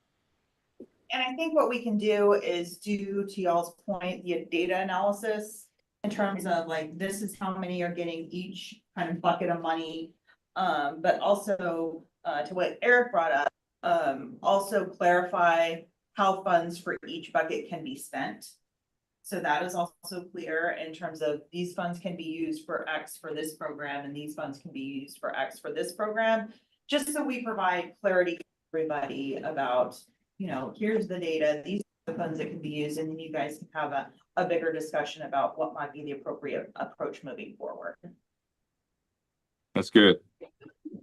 And I think what we can do is do, to y'all's point, the data analysis in terms of this is how many are getting each kind of bucket of money. But also to what Eric brought up, also clarify how funds for each bucket can be spent. So that is also clear in terms of these funds can be used for X for this program and these funds can be used for X for this program. Just so we provide clarity to everybody about, you know, here's the data, these are the funds that can be used, and then you guys can have a bigger discussion about what might be the appropriate approach moving forward. That's good.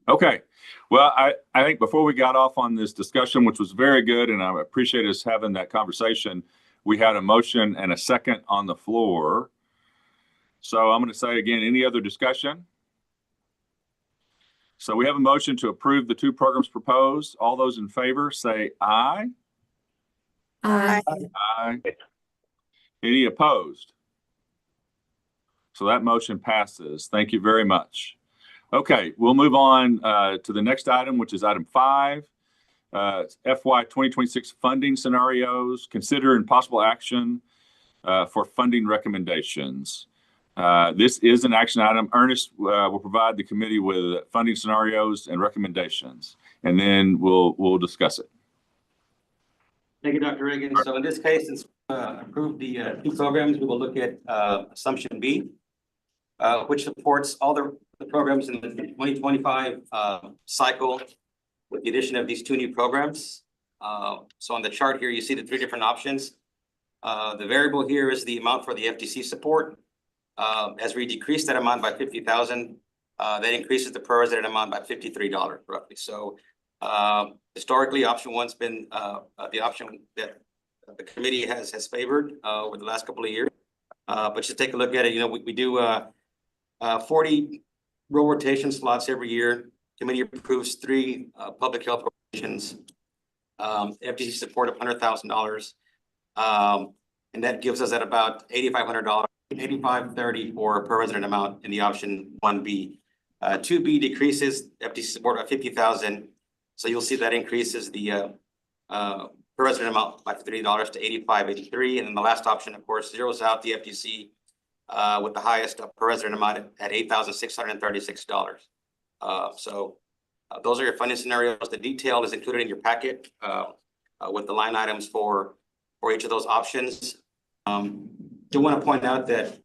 Okay. Well, I think before we got off on this discussion, which was very good, and I appreciate us having that conversation, we had a motion and a second on the floor. So I'm going to say again, any other discussion? So we have a motion to approve the two programs proposed. All those in favor say aye. Aye. Aye. Any opposed? So that motion passes. Thank you very much. Okay, we'll move on to the next item, which is item 5. FY 2026 funding scenarios, consider and possible action for funding recommendations. This is an action item. Ernest will provide the committee with funding scenarios and recommendations, and then we'll discuss it. Thank you, Dr. Reagan. So in this case, since approved the two programs, we will look at assumption B, which supports all the programs in the 2025 cycle with the addition of these two new programs. So on the chart here, you see the 3 different options. The variable here is the amount for the FTC support. As we decrease that amount by $50,000, that increases the per resident amount by $53 roughly. So historically, option 1's been the option that the committee has favored over the last couple of years. But just take a look at it. You know, we do 40 row rotation slots every year. Committee approves 3 public health rotations, FTC support of $100,000, and that gives us at about $8,500, $8,530 for per resident amount in the option 1B. 2B decreases FTC support by $50,000, so you'll see that increases the per resident amount by $30 to $8,583, and then the last option, of course, zeroes out the FTC with the highest per resident amount at $8,636. So those are your funding scenarios. The detail is included in your packet with the line items for each of those options. Do want to point out that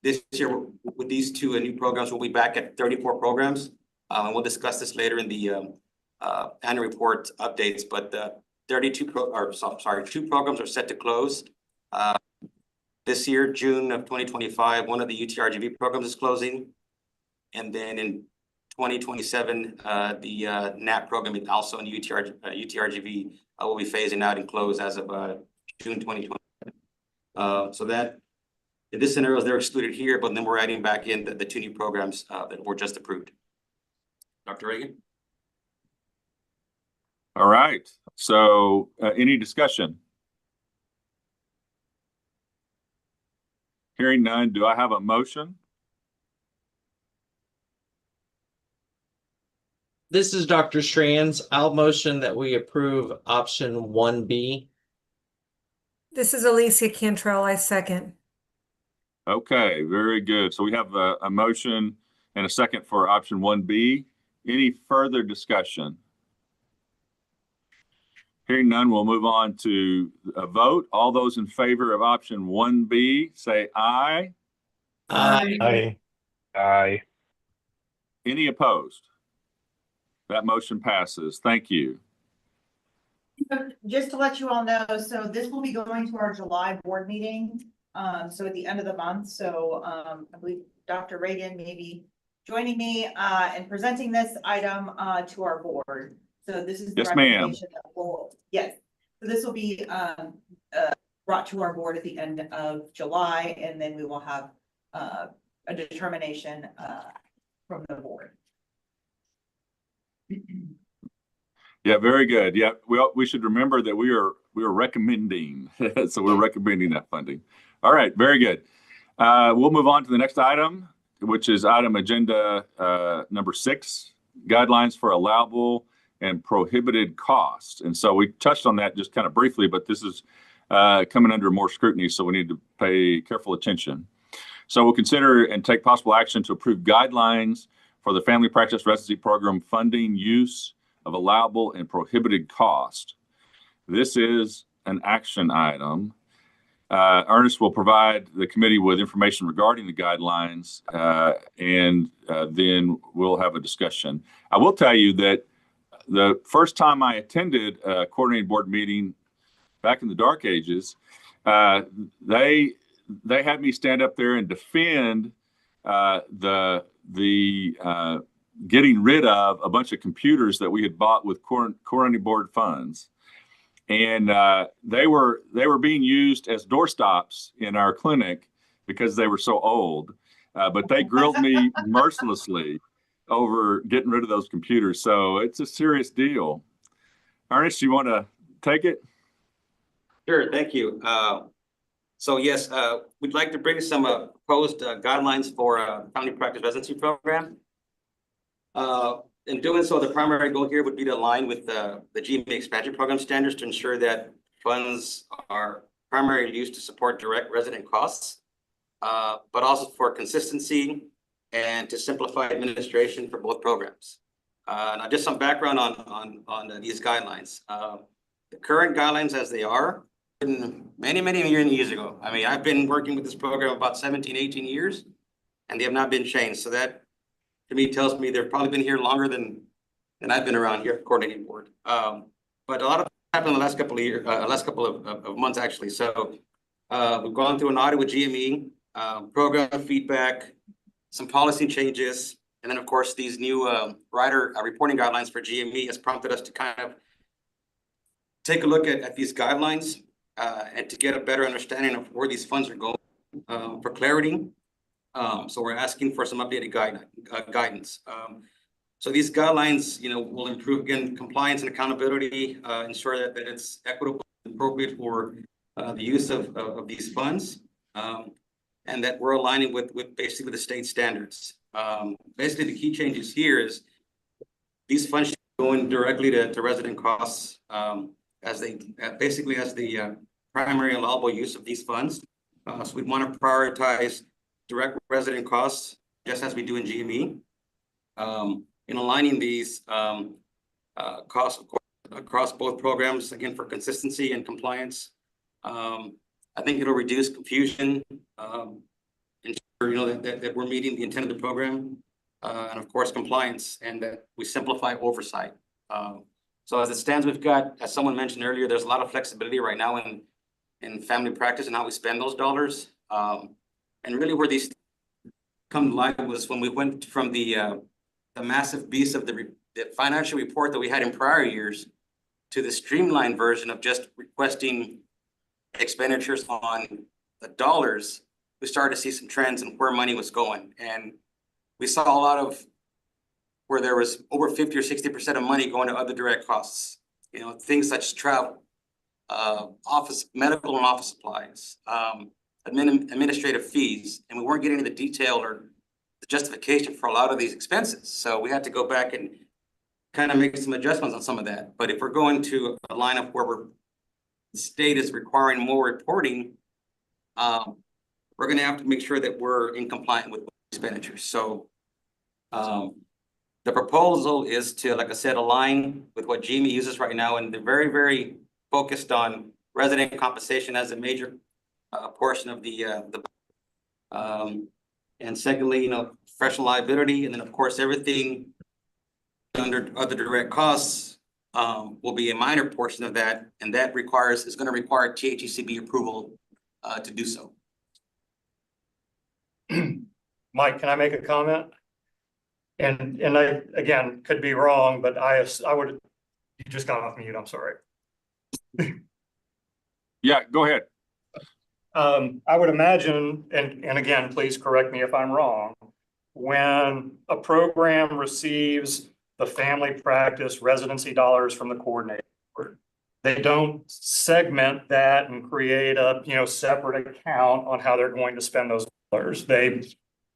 this year with these 2 new programs, we'll be back at 34 programs. And we'll discuss this later in the annual report updates, but 2 programs are set to close. This year, June of 2025, one of the UTRGV programs is closing. And then in 2027, the NAP program is also in UTRGV will be phasing out and close as of June 2020. So that in this scenario, they're excluded here, but then we're adding back in the 2 new programs that were just approved. Dr. Reagan? All right. So any discussion? Hearing none, do I have a motion? This is Dr. Strands. I'll motion that we approve option 1B. This is Alicia Cantrell. I second. Okay, very good. So we have a motion and a second for option 1B. Any further discussion? Hearing none, we'll move on to a vote. All those in favor of option 1B, say aye. Aye. Aye. Aye. Any opposed? That motion passes. Thank you. Just to let you all know, so this will be going to our July board meeting. So at the end of the month. So I believe Dr. Reagan may be joining me and presenting this item to our board. So this is the recommendation that will, yes. So this will be brought to our board at the end of July, and then we will have a determination from the board. Yeah, very good. Yeah, we should remember that we are recommending, so we're recommending that funding. All right, very good. We'll move on to the next item, which is item agenda number 6, guidelines for allowable and prohibited costs. And so we touched on that just kind of briefly, but this is coming under more scrutiny, so we need to pay careful attention. So we'll consider and take possible action to approve guidelines for the Family Practice Residency Program funding use of allowable and prohibited cost. This is an action item. Ernest will provide the committee with information regarding the guidelines, and then we'll have a discussion. I will tell you that the first time I attended a coordinating board meeting back in the dark ages, they had me stand up there and defend the getting rid of a bunch of computers that we had bought with coordinating board funds. And they were being used as doorstops in our clinic because they were so old. But they grilled me mercilessly over getting rid of those computers. So it's a serious deal. Ernest, you want to take it? Sure, thank you. So yes, we'd like to bring some proposed guidelines for family practice residency program. In doing so, the primary goal here would be to align with the GMA expansion program standards to ensure that funds are primarily used to support direct resident costs, but also for consistency and to simplify administration for both programs. Now, just some background on these guidelines. The current guidelines as they are, many years ago. I mean, I've been working with this program about 17, 18 years, and they have not been changed. So that, to me, tells me they've probably been here longer than I've been around here at the coordinating board. But a lot of happened in the last couple of years, last couple of months, actually. So we've gone through an audit with GME, program feedback, some policy changes, and then, of course, these new rider reporting guidelines for GME has prompted us to kind of take a look at these guidelines and to get a better understanding of where these funds are going for clarity. So we're asking for some updated guidance. So these guidelines, will improve, again, compliance and accountability, ensure that it's equitable and appropriate for the use of these funds, and that we're aligning with basically the state standards. Basically, the key changes here is these funds should be going directly to resident costs as the primary allowable use of these funds. So we want to prioritize direct resident costs, just as we do in GME, in aligning these costs across both programs, again, for consistency and compliance. I think it'll reduce confusion, ensure that we're meeting the intent of the program, and of course compliance, and that we simplify oversight. So as it stands, we've got, as someone mentioned earlier, there's a lot of flexibility right now in family practice and how we spend those dollars. And really where these come to light was when we went from the massive beast of the financial report that we had in prior years to the streamlined version of just requesting expenditures on the dollars. We started to see some trends in where money was going. And we saw a lot of where there was over 50 or 60% of money going to other direct costs, things such as travel, medical and office supplies, administrative fees, and we weren't getting into the detail or the justification for a lot of these expenses. So we had to go back and kind of make some adjustments on some of that. But if we're going to a line up where the state is requiring more reporting, we're going to have to make sure that we're in compliance with expenditures. So the proposal is to, like I said, align with what GME uses right now, and they're very, very focused on resident compensation as a major portion of the and secondly, professional liability, and then of course everything under other direct costs will be a minor portion of that, and that is going to require THECB approval to do so. Mike, can I make a comment? And I, again, could be wrong, but I would, you just got off mute, I'm sorry. Yeah, go ahead. I would imagine, and again, please correct me if I'm wrong, when a program receives the family practice residency dollars from the coordinator, they don't segment that and create a separate account on how they're going to spend those dollars. They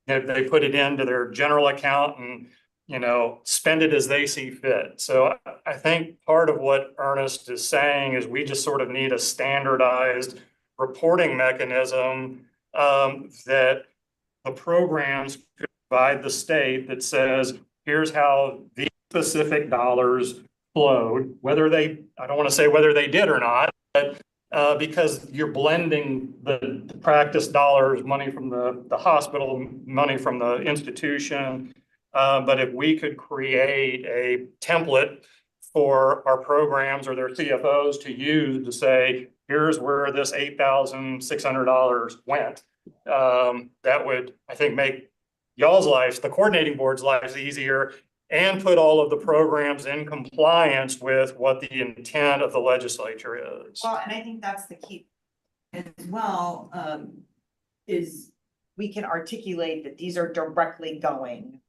put it into their general account and spend it as they see fit. So I think part of what Ernest is saying is we just sort of need a standardized reporting mechanism that the programs could provide the state that says, here's how these specific dollars flowed, I don't want to say whether they did or not, but because you're blending the practice dollars, money from the hospital, money from the institution. But if we could create a template for our programs or their CFOs to use to say, here's where this $8,600 went. That would, I think, make y'all's lives, the coordinating board's lives easier, and put all of the programs in compliance with what the intent of the legislature is. Well, and I think that's the key as well, is we can articulate that these are directly going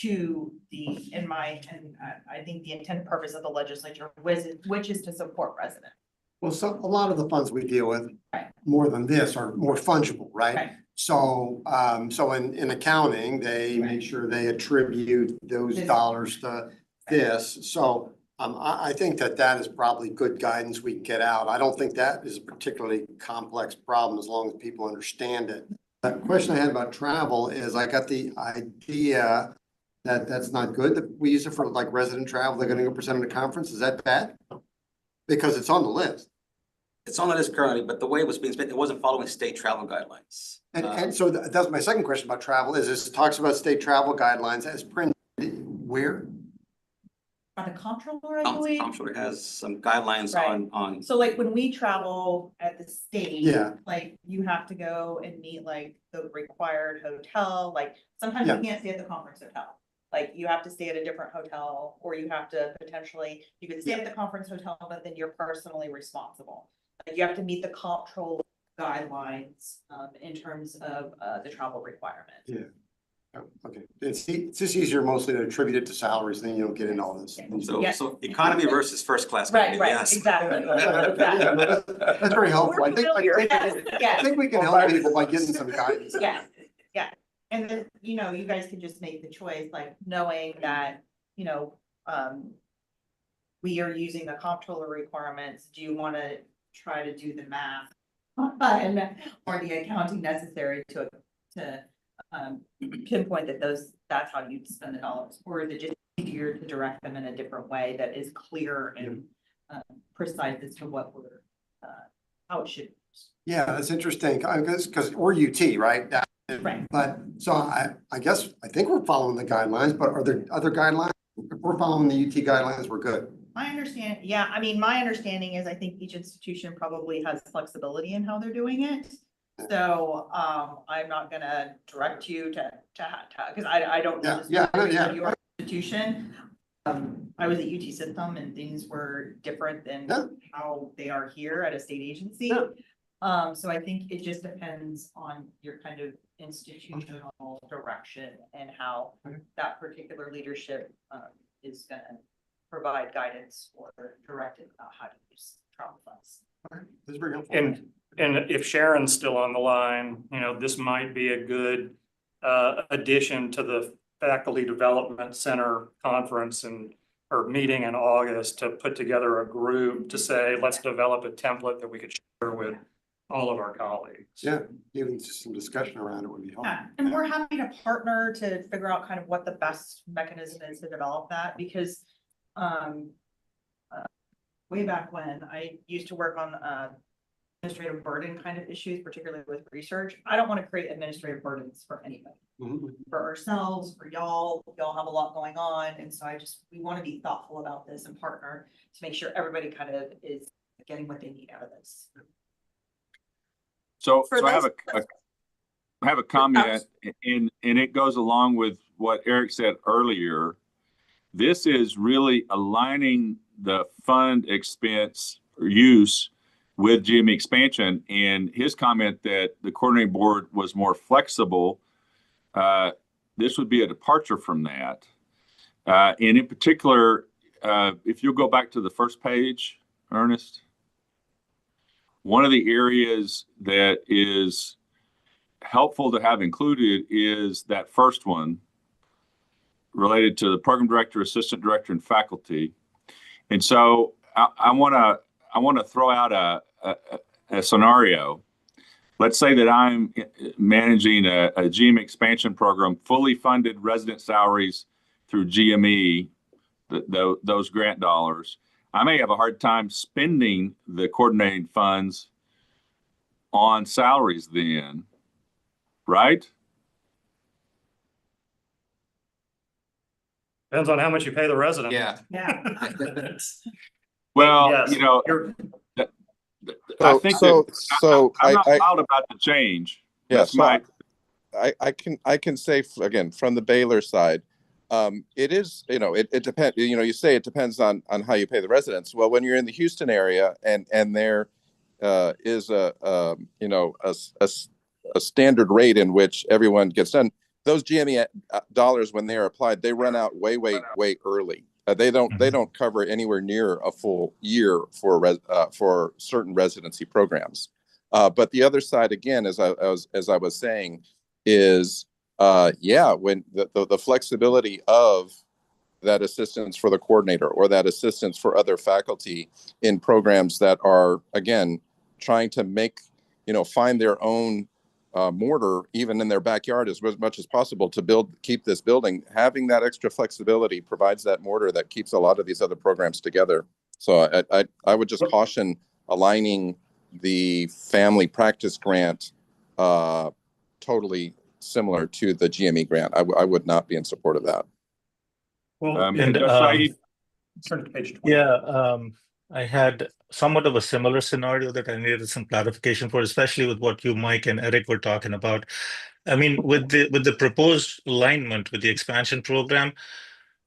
to the, I think the intended purpose of the legislature, which is to support residents. Well, so a lot of the funds we deal with, Right. more than this, are more fungible, right? Right. So, so in accounting, they make sure they attribute those dollars to this. So, I think that is probably good guidance we can get out. I don't think that is a particularly complex problem as long as people understand it. The question I had about travel is I got the idea that that's not good, that we use it for like resident travel. They're gonna go present at a conference. Is that bad? Because it's on the list. It's on the list currently, but the way it was being spent, it wasn't following state travel guidelines. And so that's my second question about travel is it talks about state travel guidelines as printed where? By the comptroller, I believe. Comptroller has some guidelines Right. on. So like when we travel at the state. Yeah. Like you have to go and meet like the required hotel, like sometimes you can't stay at the conference hotel. Like you have to stay at a different hotel, or you have to potentially, you could stay at the conference hotel, but then you're personally responsible. Like you have to meet the comptroller guidelines in terms of the travel requirement. Yeah. Oh, okay. It's just easier mostly to attribute it to salaries, then you don't get into all this. So economy versus first class. Right, Yes. exactly. Yeah, that's very helpful. I think we can help people by getting some guidance. Yeah, yeah. And then, you know, you guys can just make the choice, like knowing that, you know, we are using the comptroller requirements. Do you want to try to do the math? Or the accounting necessary to pinpoint that that's how you spend the dollars, or is it just easier to direct them in a different way that is clear and precise as to what we're how it should. Yeah, that's interesting, because we're UT, right? Right. But so I guess, I think we're following the guidelines, but are there other guidelines? If we're following the UT guidelines, we're good. My understanding is I think each institution probably has flexibility in how they're doing it. So, I'm not gonna direct you to, because I don't know. Your institution. I was at UT System and things were different than how they are here at a state agency. So I think it just depends on your kind of institutional direction and how that particular leadership, is gonna provide guidance or directive about how to use travel funds. That's very helpful. And if Sharon's still on the line, you know, this might be a good addition to the Faculty Development Center conference or meeting in August to put together a group to say, let's develop a template that we could share with all of our colleagues. Yeah, even just some discussion around it would be helpful. Yeah, and we're happy to partner to figure out kind of what the best mechanism is to develop that, because way back when I used to work on administrative burden kind of issues, particularly with research. I don't want to create administrative burdens for anybody. For ourselves, for y'all have a lot going on. And so we want to be thoughtful about this and partner to make sure everybody kind of is getting what they need out of this. So I have a comment, and it goes along with what Eric said earlier. This is really aligning the fund expense or use with GME expansion, and his comment that the coordinating board was more flexible. This would be a departure from that. And in particular, if you'll go back to the first page, Ernest, one of the areas that is helpful to have included is that first one related to the program director, assistant director, and faculty. And so I want to throw out a scenario. Let's say that I'm managing a GME expansion program, fully funded resident salaries through GME, those grant dollars. I may have a hard time spending the coordinating funds on salaries then, right? Depends on how much you pay the resident. Yeah. Yeah. Well, Yes, you know, you're- I think that I'm not I wild about the change. yeah, That's so my I can say again from the Baylor side, it is, you know, it depends, you know, you say it depends on how you pay the residents. Well, when you're in the Houston area and there is you know, a standard rate in which everyone gets done, those GME dollars, when they are applied, they run out way early. They don't cover anywhere near a full year for certain residency programs. But the other side, again, as I was saying, is yeah, when the flexibility of that assistance for the coordinator or that assistance for other faculty in programs that are, again, trying to make, you know, find their own mortar even in their backyard as much as possible to keep this building. Having that extra flexibility provides that mortar that keeps a lot of these other programs together. So I would just caution aligning the family practice grant totally similar to the GME grant. I would not be in support of that. Well, turn to page 20. Yeah, I had somewhat of a similar scenario that I needed some clarification for, especially with what you, Mike, and Eric were talking about. I mean, with the proposed alignment with the expansion program,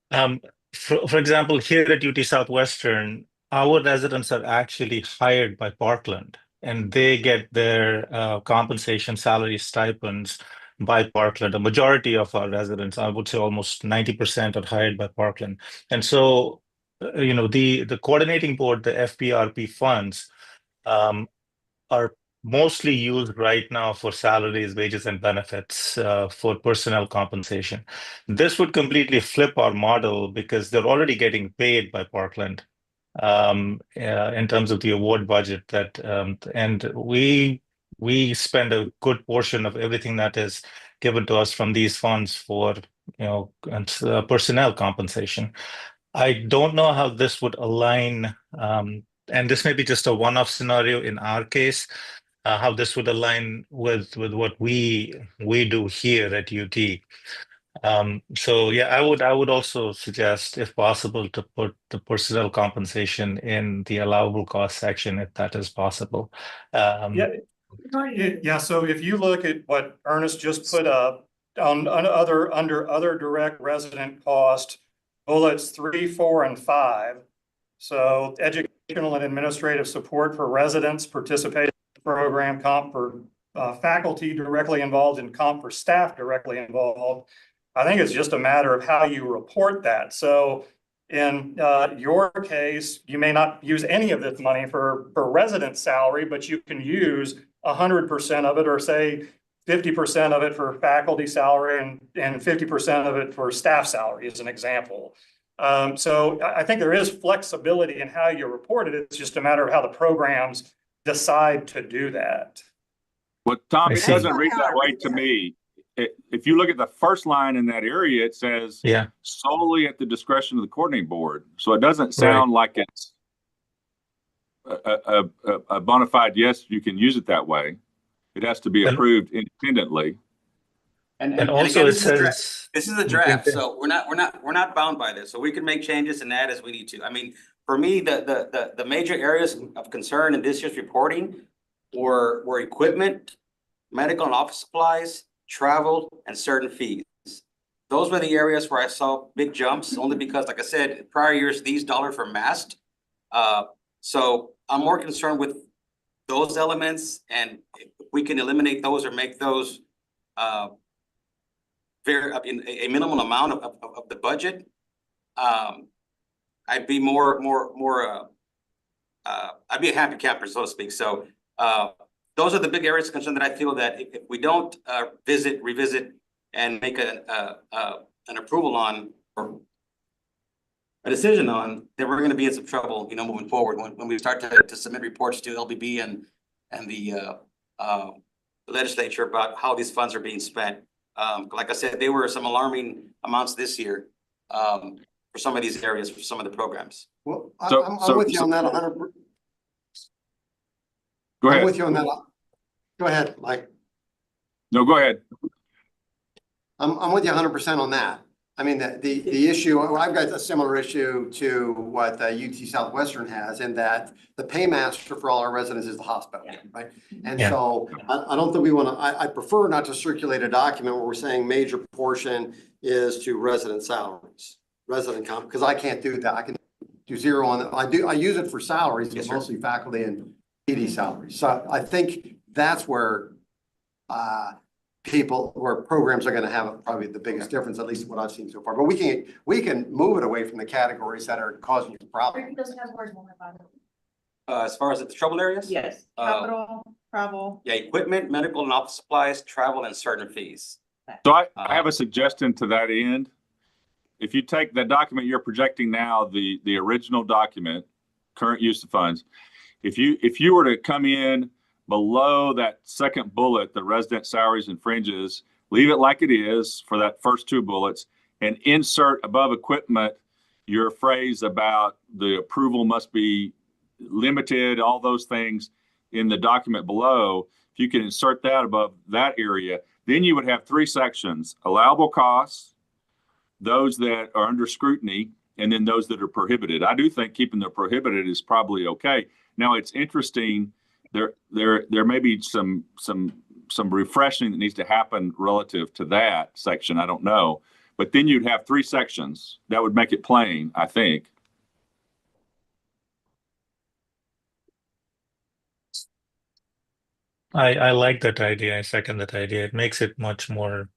for example, here at UT Southwestern, our residents are actually hired by Parkland, and they get their compensation salary stipends by Parkland. A majority of our residents, I would say almost 90%, are hired by Parkland. And so, you know, the coordinating board, the FPRP funds, are mostly used right now for salaries, wages, and benefits for personnel compensation. This would completely flip our model because they're already getting paid by Parkland in terms of the award budget and we spend a good portion of everything that is given to us from these funds for, you know, personnel compensation. I don't know how this would align, and this may be just a one-off scenario in our case, how this would align with what we do here at UT. So yeah, I would also suggest, if possible, to put the personnel compensation in the allowable cost section, if that is possible. Yeah. So if you look at what Ernest just put up under other direct resident cost, bullets 3, 4, and 5. So educational and administrative support for residents, participation program, comp for faculty directly involved, and comp for staff directly involved. I think it's just a matter of how you report that. So in your case, you may not use any of this money for resident salary, but you can use 100% of it, or say 50% of it for faculty salary and 50% of it for staff salary, as an example. So I think there is flexibility in how you report it. It's just a matter of how the programs decide to do that. Well, Tom, it doesn't read that way to me. If you look at the first line in that area, it says solely at the discretion of the coordinating board. So it doesn't sound like it's a bona fide, yes, you can use it that way. It has to be approved independently. And also again, it says this is a draft, so we're not bound by this. So we can make changes and add as we need to. I mean, for me, the major areas of concern in this year's reporting were equipment, medical and office supplies, travel, and certain fees. Those were the areas where I saw big jumps, only because, like I said, prior years, these dollars were masked. So I'm more concerned with those elements, and if we can eliminate those or make those a minimal amount of the budget, I'd be I'd be a happy camper, so to speak. So those are the big areas of concern that I feel that if we don't revisit, and make an approval on, or a decision on, then we're going to be in some trouble, you know, moving forward when we start to submit reports to LBB and the legislature about how these funds are being spent. Like I said, they were some alarming amounts this year. for some of these areas, for some of the programs. Well, So- I'm with you on that 100%. Go I'm ahead. with you on that. Go ahead, Mike. No, go ahead. I'm with you 100% on that. I mean, the issue, I've got a similar issue to what UT Southwestern has, in that the paymaster for all our residents is the hospital, right? And Yeah. so I don't think we want to, I prefer not to circulate a document where we're saying major portion is to resident salaries, resident comp, because I can't do that. I can do zero on that. I use it for salaries, Yes, but sir. mostly faculty and PD salaries. So I think that's where people or programs are going to have probably the biggest difference, at least what I've seen so far. But we can move it away from the categories that are causing you problems. As far as the trouble areas? Yes, capital, travel. Yeah, equipment, medical and office supplies, travel, and certain fees. So I have a suggestion to that end. If you take the document you're projecting now, the original document, current use of funds, if you were to come in below that second bullet, the resident salaries and fringes, leave it like it is for that first two bullets, and insert above equipment your phrase about the approval must be limited, all those things in the document below. If you can insert that above that area, then you would have three sections: allowable costs, those that are under scrutiny, and then those that are prohibited. I do think keeping the prohibited is probably okay. Now, it's interesting, there may be some refreshing that needs to happen relative to that section. I don't know, but then you'd have three sections that would make it plain, I think. I like that idea. I second that idea. It makes it much more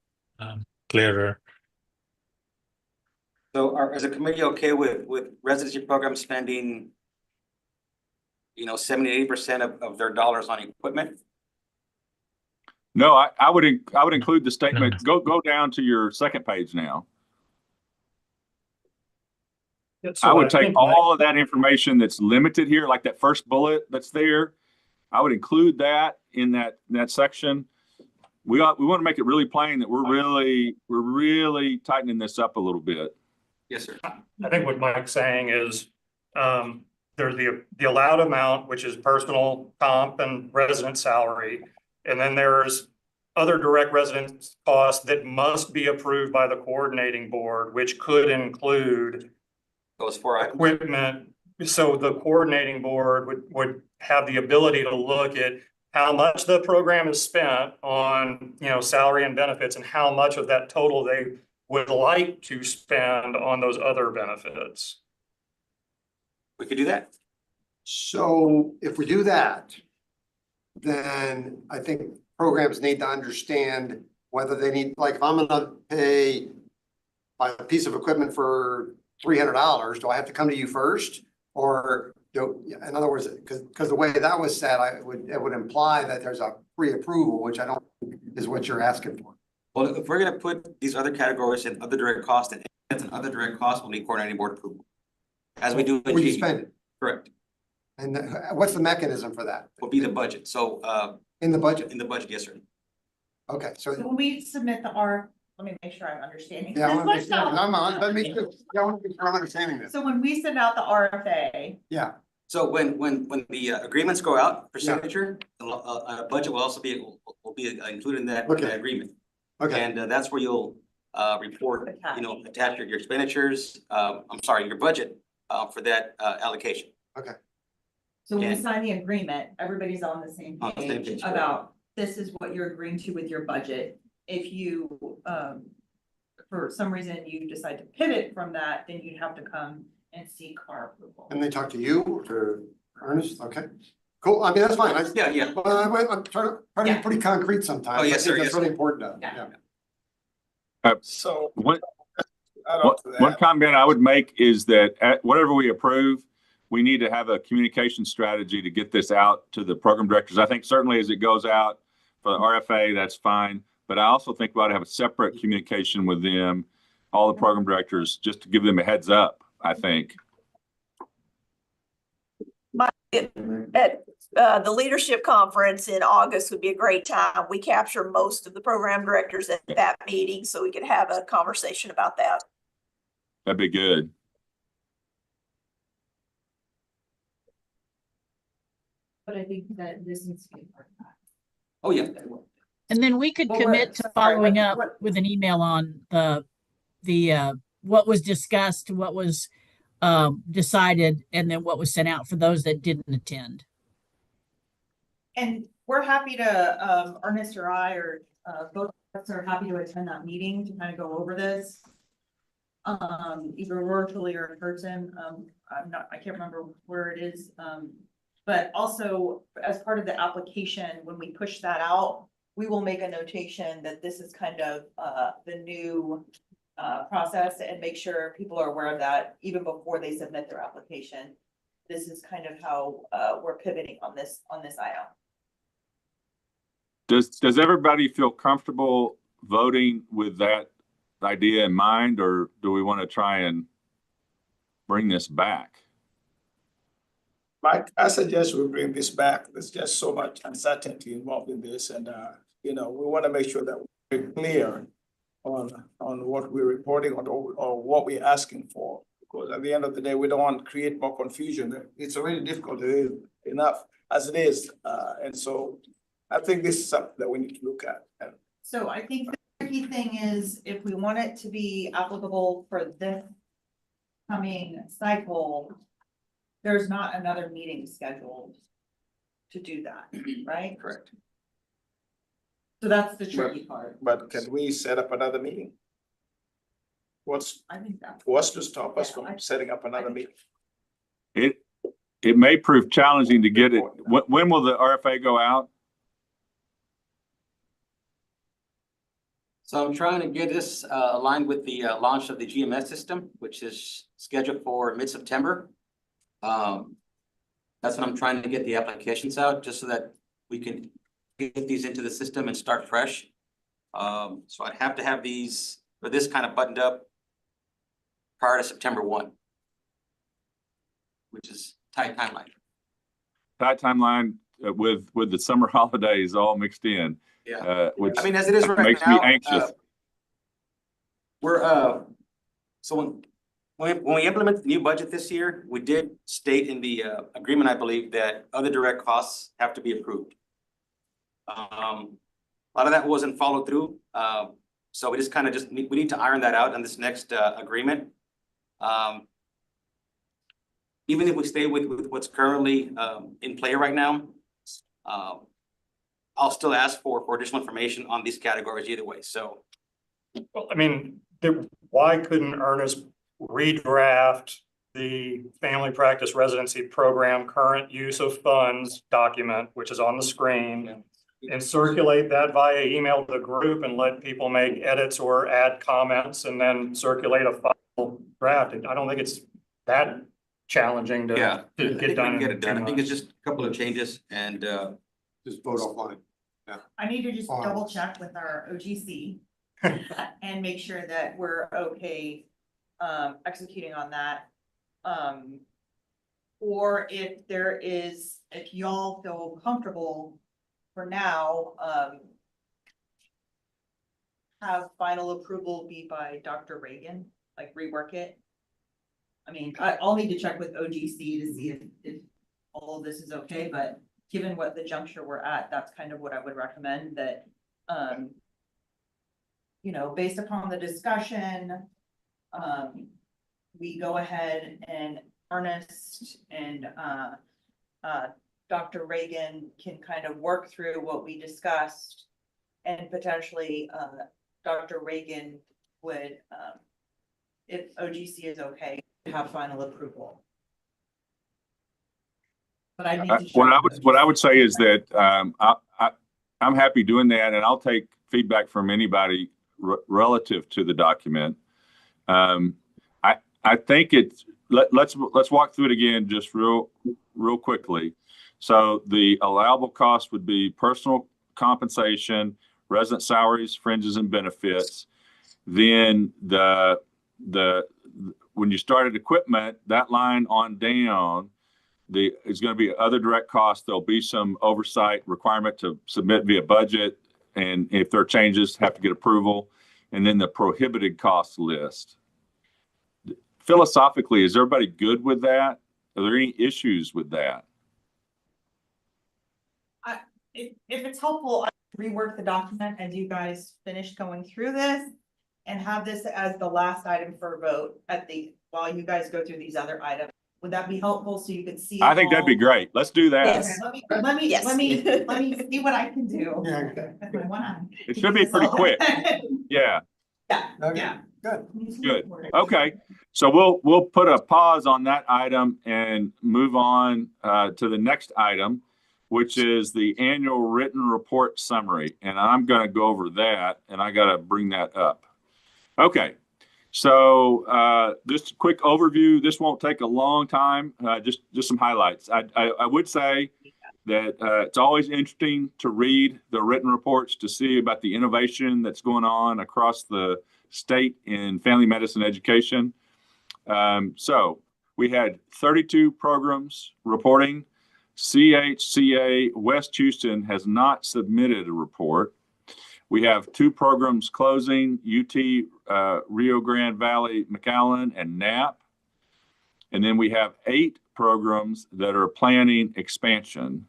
clearer. So is the committee okay with residency program spending, 70-80% of their dollars on equipment? No, I would include the statement. Go down to your second page now. So I would take think all of that information that's limited here, like that first bullet that's there. I would include that in that section. We want to make it really plain that we're really tightening this up a little bit. Yes, sir. I think what Mike's saying is, there's the allowed amount, which is personal comp and resident salary. And then there's other direct resident costs that must be approved by the coordinating board, which could include Those four items. equipment. So the coordinating board would have the ability to look at how much the program is spent on, salary and benefits, and how much of that total they would like to spend on those other benefits. We could do that. So if we do that, then I think programs need to understand whether they need, like, if I'm gonna pay a piece of equipment for $300, do I have to come to you first? Or in other words, because the way that was said, it would imply that there's a pre-approval, which I don't think is what you're asking for. Well, if we're gonna put these other categories in other direct costs, and other direct costs will need coordinating board approval, as we do in Where you GE. spend it. Correct. And what's the mechanism for that? Will be the budget. So In the budget? in the budget, yes, sir. Okay, so. So when we submit let me make sure I'm understanding. Yeah, I this want to make sure, myself. I'm on, let me too. Yeah, I want to make sure I'm understanding this. So when we send out the RFA, Yeah, So when the agreements go out for signature, a budget will also be included in that Okay. agreement. okay, And that's where you'll report, attach your expenditures, your budget for that allocation. so when we Yeah. sign the agreement, everybody's on the same On the same page page, correct. about this is what you're agreeing to with your budget. If you, for some reason you decide to pivot from that, then you'd have to come and seek our approval. and they talk to you or to Ernest, okay? Cool, I mean, that's fine, Yeah. well, I'm trying to be pretty concrete sometimes. Oh, yes, I think sir, that's yes, really sir. important, Yeah. So One add on to that. comment I would make is that whatever we approve, we need to have a communication strategy to get this out to the program directors. I think certainly as it goes out for the RFA, that's fine. But I also think we ought to have a separate communication with them, all the program directors, just to give them a heads up, I think. At the leadership conference in August would be a great time. We capture most of the program directors at that meeting, so we could have a conversation about that. That'd be good. But I think that this needs to be part of that. Oh, yeah. And then we could Well, commit what- to sorry, following what- up what- with an email on the what was discussed, what was decided, and then what was sent out for those that didn't attend. And we're happy to, Ernest or I, or both of us are happy to attend that meeting to kind of go over this. Either virtually or in person. I can't remember where it is. But also as part of the application, when we push that out, we will make a notation that this is kind of the new process and make sure people are aware of that even before they submit their application. This is kind of how we're pivoting on this item. Does everybody feel comfortable voting with that idea in mind, or do we want to try and bring this back? Mike, I suggest we bring this back. There's just so much uncertainty involved in this, and we want to make sure that we're clear on what we're reporting on or what we're asking for. Because at the end of the day, we don't want to create more confusion. It's already difficult enough as it is, and so I think this is something that we need to look at. So I think the tricky thing is if we want it to be applicable for this coming cycle, there's not another meeting scheduled to do that, right? Correct. So that's the tricky part. But can we set up another meeting? I think that's. What's to stop us Yeah, from setting up another meeting? It may prove challenging to get it. When will the RFA go out? So I'm trying to get this aligned with the launch of the GMS system, which is scheduled for mid-September. That's when I'm trying to get the applications out, just so that we can get these into the system and start fresh. So I'd have to have these, or this kind of buttoned up prior to September 1, which is tight timeline. Tight timeline with the summer holidays all mixed in. Yeah. Which I mean, as it is right makes now, me anxious. So when we implement the new budget this year, we did state in the agreement, I believe, that other direct costs have to be approved. A lot of that wasn't followed through. So we just kind of we need to iron that out in this next agreement. Even if we stay with what's currently in play right now, I'll still ask for additional information on these categories either way. So, Well, I mean, why couldn't Ernest redraft the family practice residency program current use of funds document, which is on the screen, and circulate that via email to the group and let people make edits or add comments and then circulate a final draft? I don't think it's that challenging to yeah, I think we get done. can get it in done. 2 I think it's months. just a couple of changes and Just vote offline. I need to just Fine. double check with our OGC and make sure that we're okay executing on that. Or if y'all feel comfortable for now, have final approval be by Dr. Reagan, like rework it. I mean, I'll need to check with OGC to see if all of this is okay, but given what the juncture we're at, that's kind of what I would recommend that, based upon the discussion, we go ahead and Ernest and, Dr. Reagan can kind of work through what we discussed and potentially, Dr. Reagan would, if OGC is okay, have final approval. But I need to check. What I would say is that I'm happy doing that, and I'll take feedback from anybody relative to the document. I think let's walk through it again just real quickly. So the allowable cost would be personal compensation, resident salaries, fringes, and benefits. Then when you started equipment, that line on down, it's going to be other direct costs. There'll be some oversight requirement to submit via budget, and if there are changes, have to get approval. And then the prohibited cost list. Philosophically, is everybody good with that? Are there any issues with that? if it's helpful, I rework the document as you guys finish going through this. And have this as the last item for a vote while you guys go through these other items. Would that be helpful so you could see? I think that'd be great. Let's do that. Yes. Okay, let me see what I can do. Yeah, okay. With my one eye. It should be pretty quick. Yeah, Yeah. Good. good. Okay. So we'll put a pause on that item and move on to the next item, which is the annual written report summary. And I'm going to go over that, and I got to bring that up. Okay. So just a quick overview. This won't take a long time. Just some highlights. I would say that it's always interesting to read the written reports to see about the innovation that's going on across the state in family medicine education. So we had 32 programs reporting. CHCA West Houston has not submitted a report. We have 2 programs closing, UT Rio Grande Valley, McAllen, and Knapp. And then we have 8 programs that are planning expansion.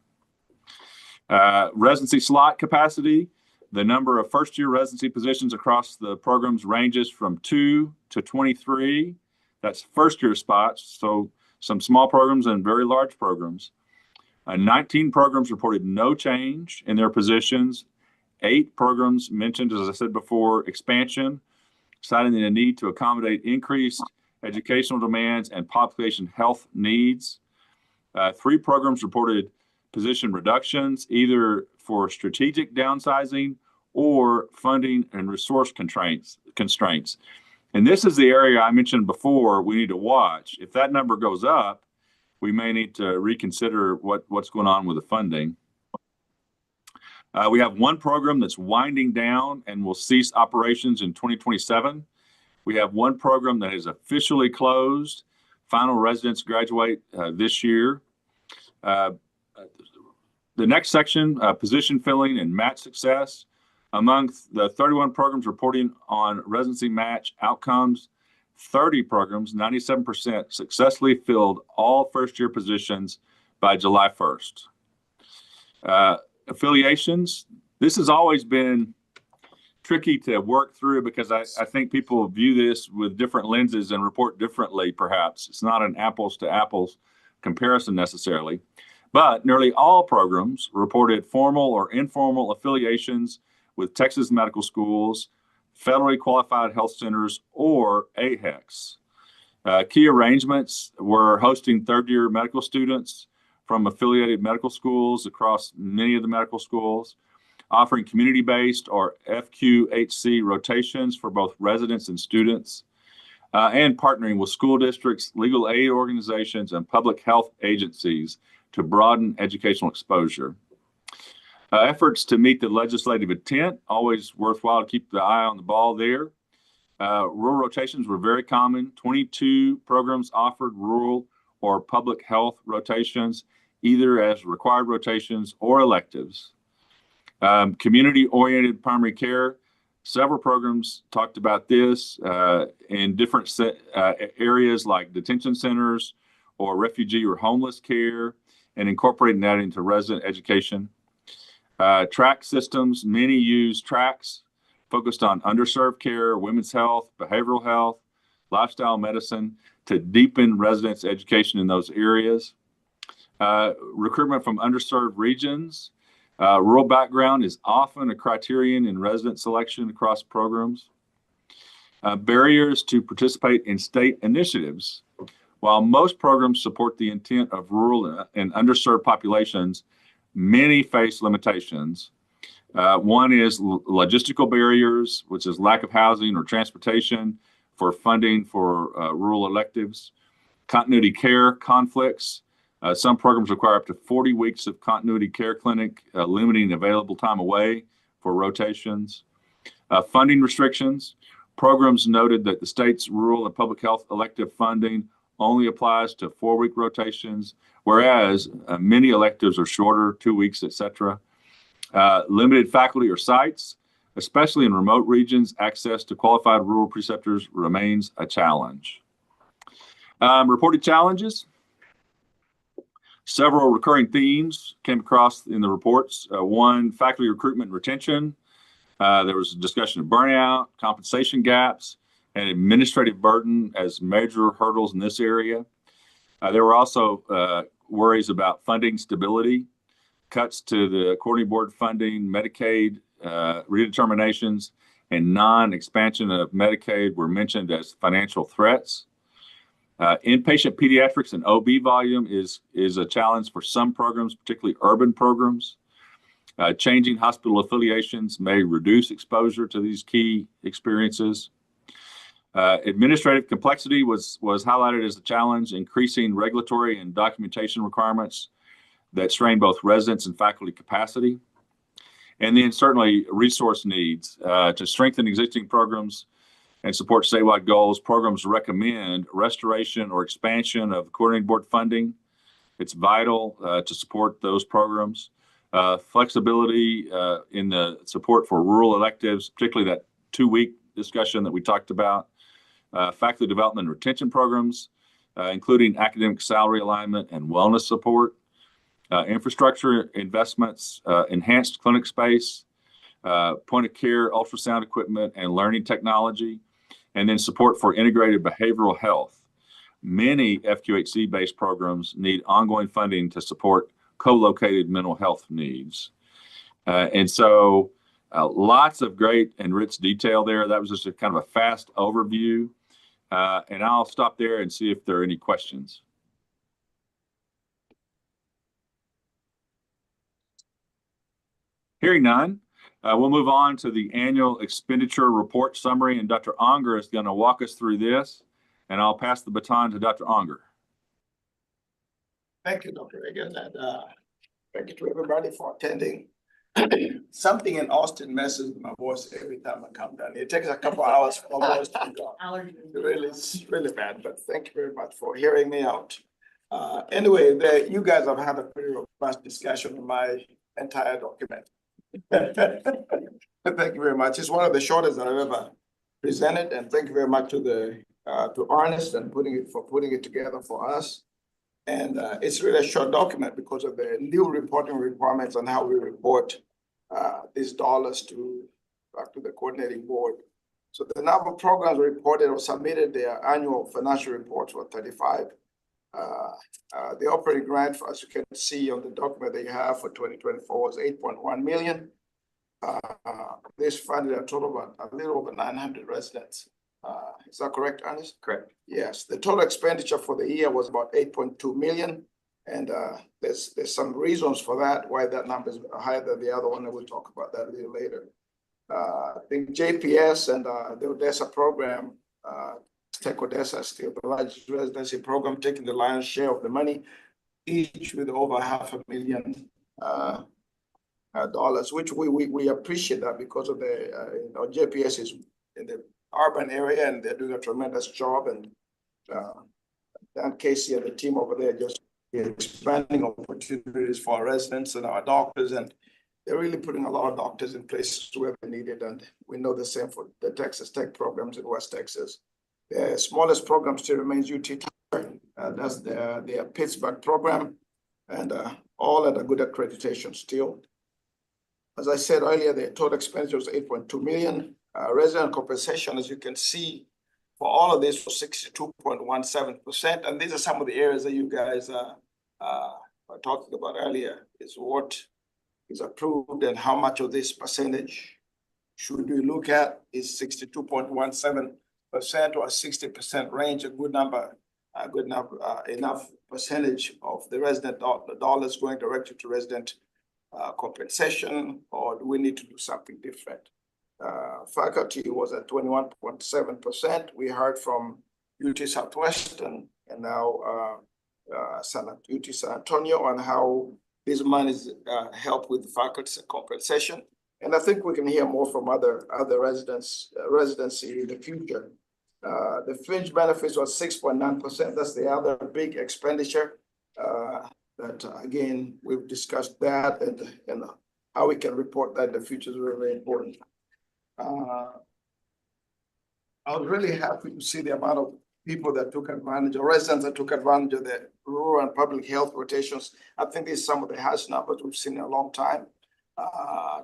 Residency slot capacity, the number of first-year residency positions across the programs ranges from 2 to 23. That's first-year spots, so some small programs and very large programs. 19 programs reported no change in their positions. 8 programs mentioned, as I said before, expansion, citing the need to accommodate increased educational demands and population health needs. 3 programs reported position reductions, either for strategic downsizing or funding and resource constraints. And this is the area I mentioned before we need to watch. If that number goes up, we may need to reconsider what's going on with the funding. We have 1 program that's winding down and will cease operations in 2027. We have 1 program that is officially closed. Final residents graduate this year. The next section, position filling and match success. Among the 31 programs reporting on residency match outcomes, 30 programs, 97%, successfully filled all first-year positions by July 1st. Affiliations, this has always been tricky to work through because I think people view this with different lenses and report differently, perhaps. It's not an apples to apples comparison necessarily, but nearly all programs reported formal or informal affiliations with Texas medical schools, federally qualified health centers, or AHECs. Key arrangements were hosting third-year medical students from affiliated medical schools across many of the medical schools, offering community-based or FQHC rotations for both residents and students, and partnering with school districts, legal aid organizations, and public health agencies to broaden educational exposure. Efforts to meet the legislative intent, always worthwhile to keep the eye on the ball there. Rural rotations were very common. 22 programs offered rural or public health rotations, either as required rotations or electives. Community-oriented primary care, several programs talked about this in different areas like detention centers or refugee or homeless care, and incorporating that into resident education. Track systems, many use tracks focused on underserved care, women's health, behavioral health, lifestyle medicine to deepen residents' education in those areas. Recruitment from underserved regions. Rural background is often a criterion in resident selection across programs. Barriers to participate in state initiatives. While most programs support the intent of rural and underserved populations, many face limitations. One is logistical barriers, which is lack of housing or transportation for funding for rural electives. Continuity care conflicts. Some programs require up to 40 weeks of continuity care clinic, limiting available time away for rotations. Funding restrictions. Programs noted that the state's rural and public health elective funding only applies to 4-week rotations, whereas many electives are shorter, 2 weeks, etc. Limited faculty or sites, especially in remote regions, access to qualified rural preceptors remains a challenge. Reported challenges. Several recurring themes came across in the reports. One, faculty recruitment and retention. There was a discussion of burnout, compensation gaps, and administrative burden as major hurdles in this area. There were also worries about funding stability, cuts to the coordinating board funding, Medicaid redeterminations, and non-expansion of Medicaid were mentioned as financial threats. Inpatient pediatrics and OB volume is a challenge for some programs, particularly urban programs. Changing hospital affiliations may reduce exposure to these key experiences. Administrative complexity was highlighted as a challenge, increasing regulatory and documentation requirements that strain both residents and faculty capacity. And then certainly resource needs to strengthen existing programs and support statewide goals. Programs recommend restoration or expansion of coordinating board funding. It's vital to support those programs. Flexibility in the support for rural electives, particularly that 2-week discussion that we talked about. Faculty development and retention programs, including academic salary alignment and wellness support. Infrastructure investments, enhanced clinic space, point of care ultrasound equipment and learning technology, and then support for integrated behavioral health. Many FQHC-based programs need ongoing funding to support co-located mental health needs. And so lots of great and rich detail there. That was just a kind of a fast overview. And I'll stop there and see if there are any questions. Hearing none, we'll move on to the annual expenditure report summary, and Dr. Unger is going to walk us through this, and I'll pass the baton to Dr. Unger. Thank you, Dr. Reagan, and thank you to everybody for attending. Something in Austin messes with my voice every time I come down. It takes a couple hours for my voice to go. It's really bad, but thank you very much for hearing me out. Anyway, you guys have had a pretty robust discussion on my entire document. Thank you very much. It's one of the shortest that I've ever presented, and thank you very much to Ernest and putting it together for us. And it's really a short document because of the new reporting requirements on how we report these dollars to the coordinating board. So the number of programs reported or submitted their annual financial reports were 35. The operating grant, as you can see on the document that you have for 2024, was 8.1 million. This funded a total of a little over 900 residents. Is that correct, Ernest? Correct. Yes, the total expenditure for the year was about 8.2 million. And there's some reasons for that, why that number is higher than the other one, and we'll talk about that a little later. I think JPS and the Odessa program, Tech Odessa is still the largest residency program, taking the lion's share of the money, each with over $500,000 dollars, which we appreciate that because of the JPS is in the urban area and they're doing a tremendous job. And Dan Casey and the team over there just expanding opportunities for our residents and our doctors, and they're really putting a lot of doctors in places where they need it. And we know the same for the Texas Tech programs in West Texas. The smallest program still remains UT Tyler. That's their Pittsburgh program, and all at a good accreditation still. As I said earlier, the total expenditure was 8.2 million. Resident compensation, as you can see, for all of this was 62.17%. And these are some of the areas that you guys were talking about earlier, is what is approved and how much of this percentage should we look at. Is 62.17% or 60% range a good number, enough percentage of the resident dollars going directly to resident compensation, or do we need to do something different? Faculty was at 21.7%. We heard from UT Southwestern and now UT San Antonio on how these monies help with faculty compensation. And I think we can hear more from other residency in the future. The fringe benefits was 6.9%. That's the other big expenditure. That again, we've discussed that, and how we can report that in the future is really important. I was really happy to see the amount of people that took advantage, or residents that took advantage of the rural and public health rotations. I think these are some of the highest numbers we've seen in a long time.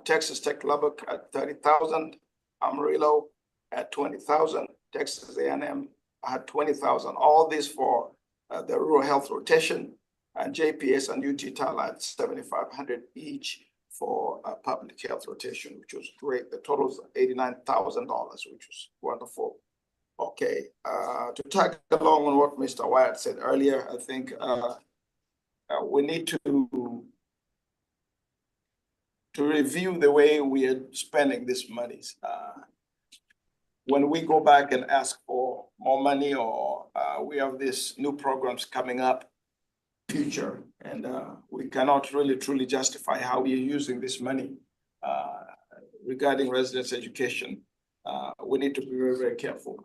Texas Tech Lubbock at 30,000, Amarillo at 20,000, Texas A&M had 20,000. All this for the rural health rotation, and JPS and UT Tyler at 7,500 each for a public health rotation, which was great. The total is $89,000, which was wonderful. Okay, to tag along on what Mr. Wyatt said earlier, I think we need to review the way we are spending these monies. When we go back and ask for more money, or we have these new programs coming up future, and we cannot really truly justify how we are using this money regarding residence education. We need to be very, very careful.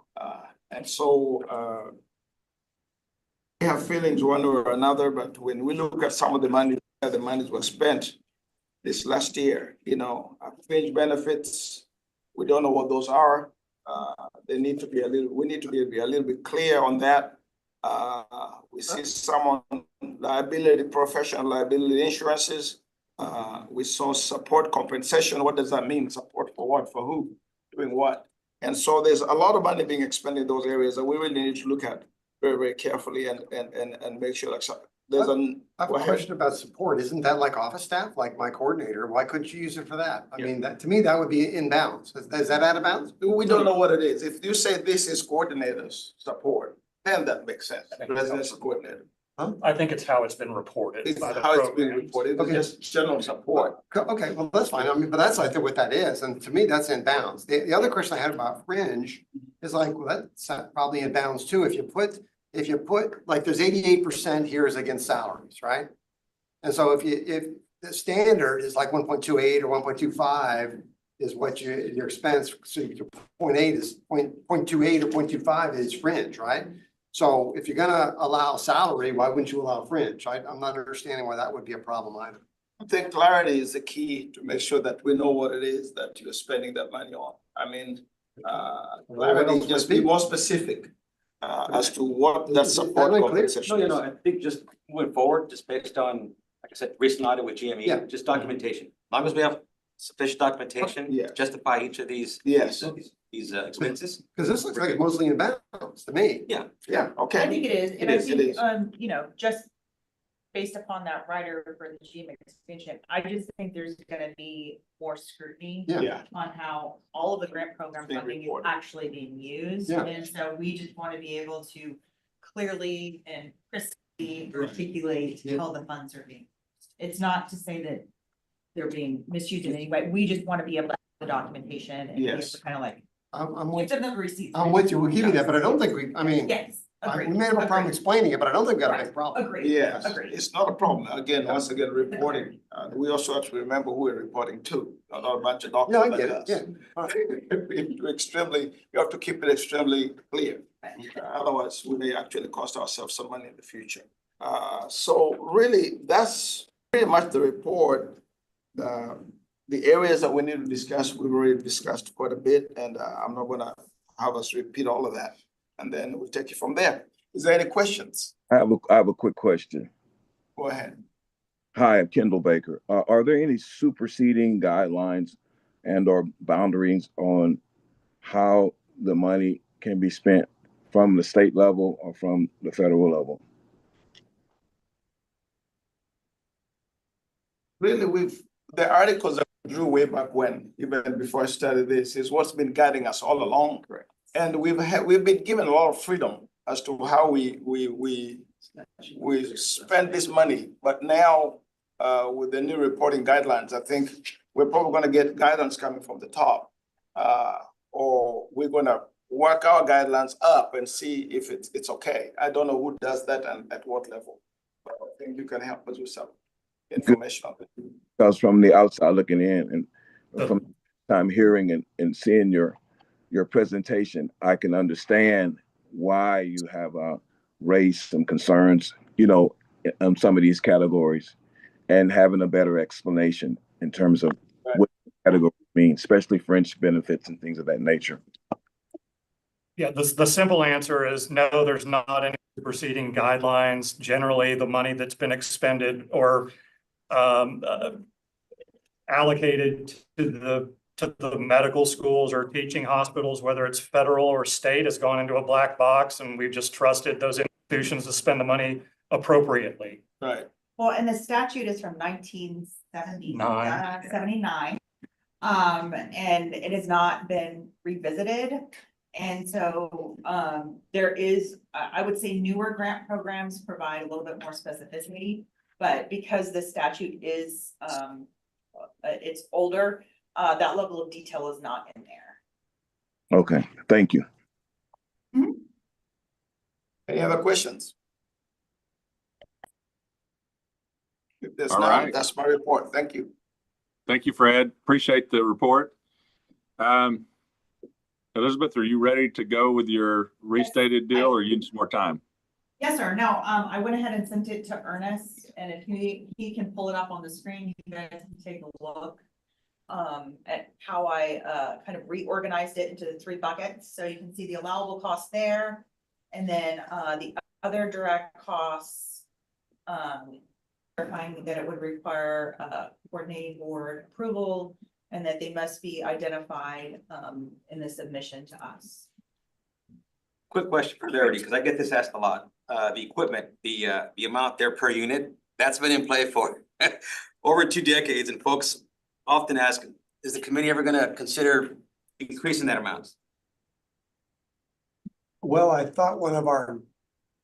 And so we have feelings one way or another, but when we look at some of the money, the monies were spent this last year, you know, fringe benefits, we don't know what those are. They need to be we need to be a little bit clear on that. We see some on liability, professional liability insurances. We saw support compensation. What does that mean? Support for what? For who? Doing what? And so there's a lot of money being expended in those areas that we really need to look at very, very carefully and make sure like there's I have a question about support. Isn't that like office staff, like my coordinator? Why couldn't you use it for that? I mean, that to me, that would be in bounds. Is that out of bounds? We don't know what it is. If you say this is coordinators support, then that makes sense. Residence coordinator. I think it's how it's been reported. It's by the how it's been programs. reported. It's just general support. Okay, well, that's fine. I mean, but that's, I think, what that is. And to me, that's in bounds. The other question I had about fringe is like, well, that's probably in bounds too. If you put, like, there's 88% here is against salaries, right? And so if the standard is like 1.28 or 1.25 is what your expense, so your 0.8 is 0.28 or 0.25 is fringe, right? So if you're gonna allow salary, why wouldn't you allow fringe? I'm not understanding why that would be a problem either. I think clarity is the key to make sure that we know what it is that you're spending that money on. I mean, clarity, just be more specific as to what that support compensation is. I think just moving forward, just based on, like I said, recent audit with GME, just documentation. As long as we have sufficient documentation, justify each of these expenses. Because this looks like it's mostly in bounds to me. Yeah, okay. I think it is. And It I is, it think, is. you know, just based upon that rider for the GM extension, I just think there's gonna be more scrutiny on how all of the grant program Being funding is reported. actually being used. Yeah. And so we just want to be able to clearly and crisply articulate how the funds are being used. It's not to say that they're being misused in any way. We just want to be able to have the documentation and be able to kind of like I'm give with, them the receipts. I'm with you. We'll give you that, but I don't think I mean, Yes, we agreed. may have a problem explaining it, but I don't think we got a Right. big problem. Agreed. Yes, Agreed. it's not a problem. Again, once again, reporting, we also have to remember who we're reporting to, not a bunch of doctors No, I like get us. it, You have to keep it extremely clear. Otherwise, we may actually cost ourselves some money in the future. So really, that's pretty much the report. The areas that we need to discuss, we've already discussed quite a bit, and I'm not gonna have us repeat all of that. And then we'll take it from there. Is there any questions? I have a quick question. Go ahead. Hi, I'm Kendall Baker. Are there any superseding guidelines and or boundaries on how the money can be spent from the state level or from the federal level? Really, the articles that we drew way back when, even before I started this, is what's been guiding us all along. Correct. And we've been given a lot of freedom as to how we spend this money. But now, with the new reporting guidelines, I think we're probably gonna get guidance coming from the top. Or we're gonna work our guidelines up and see if it's okay. I don't know who does that and at what level, but I think you can help us with some information on it. Because from the outside looking in and from time hearing and seeing your presentation, I can understand why you have raised some concerns, you know, on some of these categories, and having a better explanation in terms of what categories mean, especially fringe benefits and things of that nature. Yeah, the simple answer is no, there's not any superseding guidelines. Generally, the money that's been expended or allocated to the medical schools or teaching hospitals, whether it's federal or state, has gone into a black box, and we've just trusted those institutions to spend the money appropriately. Right. Well, and the statute is from 1979. And it has not been revisited. And so, there is, I would say newer grant programs provide a little bit more specificity, but because the statute is, it's older, that level of detail is not in there. Okay, thank you. Any other questions? If there's All none, right. that's my report. Thank you. Thank you, Fred. Appreciate the report. Elizabeth, are you ready to go with your restated deal, or you need some more time? Yes, sir. No, I went ahead and sent it to Ernest, and if he can pull it up on the screen, you guys can take a look at how I kind of reorganized it into the 3 buckets. So you can see the allowable costs there, and then the other direct costs, verifying that it would require coordinating board approval, and that they must be identified in the submission to us. Quick question for clarity, because I get this asked a lot. The equipment, the amount there per unit, that's been in play for over 2 decades, and folks often ask, is the committee ever gonna consider increasing that amount? Well, I thought one of our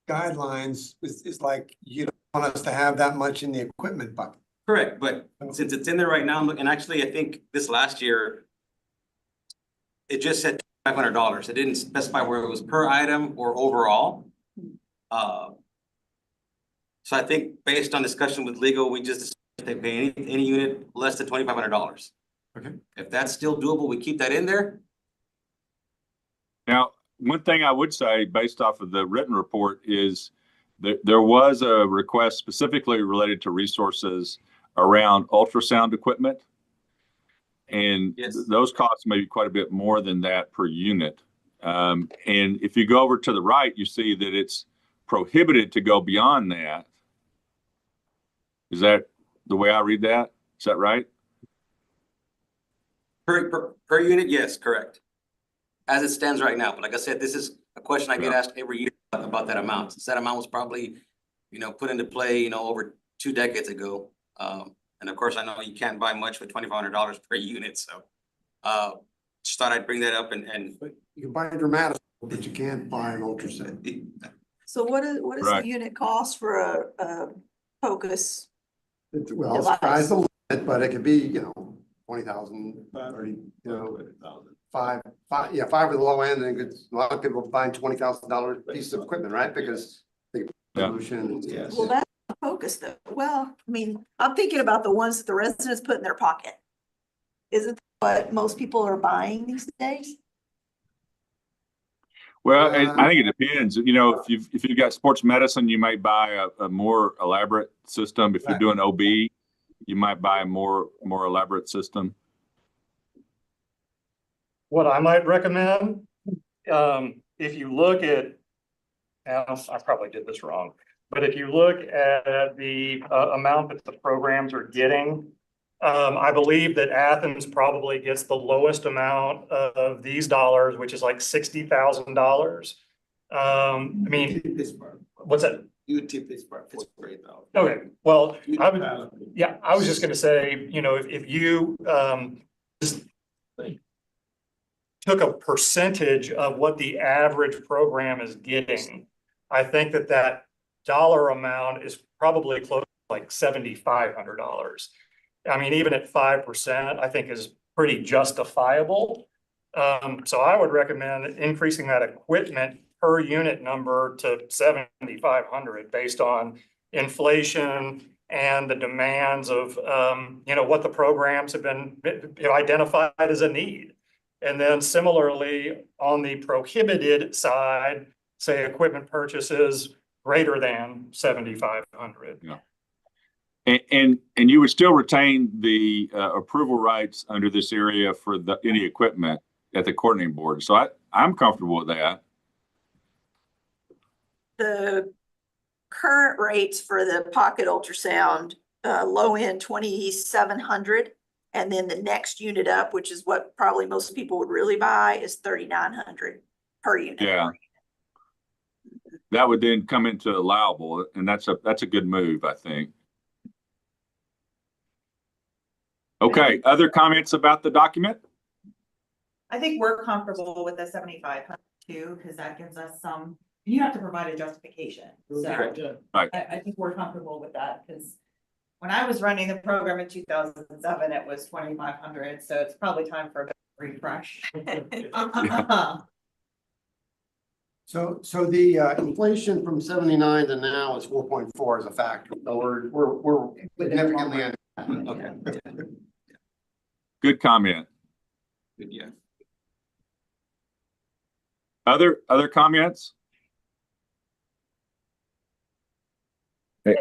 guidelines is like, you don't want us to have that much in the equipment bucket. Correct, but since it's in there right now, and actually, I think this last year, it just said $500. It didn't specify where it was per item or overall. So I think based on discussion with legal, we just decided they pay any unit less than $2,500. Okay. If that's still doable, we keep that in there. Now, one thing I would say based off of the written report is that there was a request specifically related to resources around ultrasound equipment. And those costs may be quite a bit more than that per unit. And if you go over to the right, you see that it's prohibited to go beyond that. Is that the way I read that? Is that right? Per unit, yes, correct. As it stands right now, but like I said, this is a question I get asked every year about that amount. Since that amount was probably, put into play, over 2 decades ago. And of course, I know you can't buy much for $2,500 per unit, so just thought I'd bring that up and you can buy a dramatic, but you can't buy an ultrasound. So what is Right. the unit cost for a POCUS? Well, sky's the limit, but it could be, 20,000, 30, 5 with the low end, and a lot of people buying $20,000 piece of equipment, right? Because the pollution. Yes. Well, that's a POCUS though. Well, I mean, I'm thinking about the ones that the residents put in their pocket. Isn't that what most people are buying these days? Well, I think it depends. If you've got sports medicine, you might buy a more elaborate system. If you're doing OB, you might buy a more elaborate system. What I might recommend, if you look at, I probably did this wrong, but if you look at the amount that the programs are getting, I believe that Athens probably gets the lowest amount of these dollars, which is like $60,000. I mean, what's that? UT Pittsburgh, $48,000. Okay, well, I was just gonna say, if you just took a percentage of what the average program is getting, I think that dollar amount is probably close to like $7,500. I mean, even at 5%, I think is pretty justifiable. So I would recommend increasing that equipment per unit number to 7,500 based on inflation and the demands of, what the programs have been identified as a need. And then similarly, on the prohibited side, say equipment purchases greater than 7,500. Yeah. And you would still retain the approval rights under this area for any equipment at the coordinating board. So I'm comfortable with that. The current rates for the pocket ultrasound, low end 2,700. And then the next unit up, which is what probably most people would really buy, is 3,900 per unit. Yeah. That would then come into allowable, and that's a good move, I think. Okay, other comments about the document? I think we're comfortable with the 7,500 too, because that gives us some, you have to provide a justification. So Right. I think we're comfortable with that, because when I was running the program in 2007, it was 2,500. So it's probably time for a bit of refresh. So the inflation from 79 to now is 4.4 as a factor. So we're significantly under. Okay. Good comment. Good, yeah. Other comments? Hey,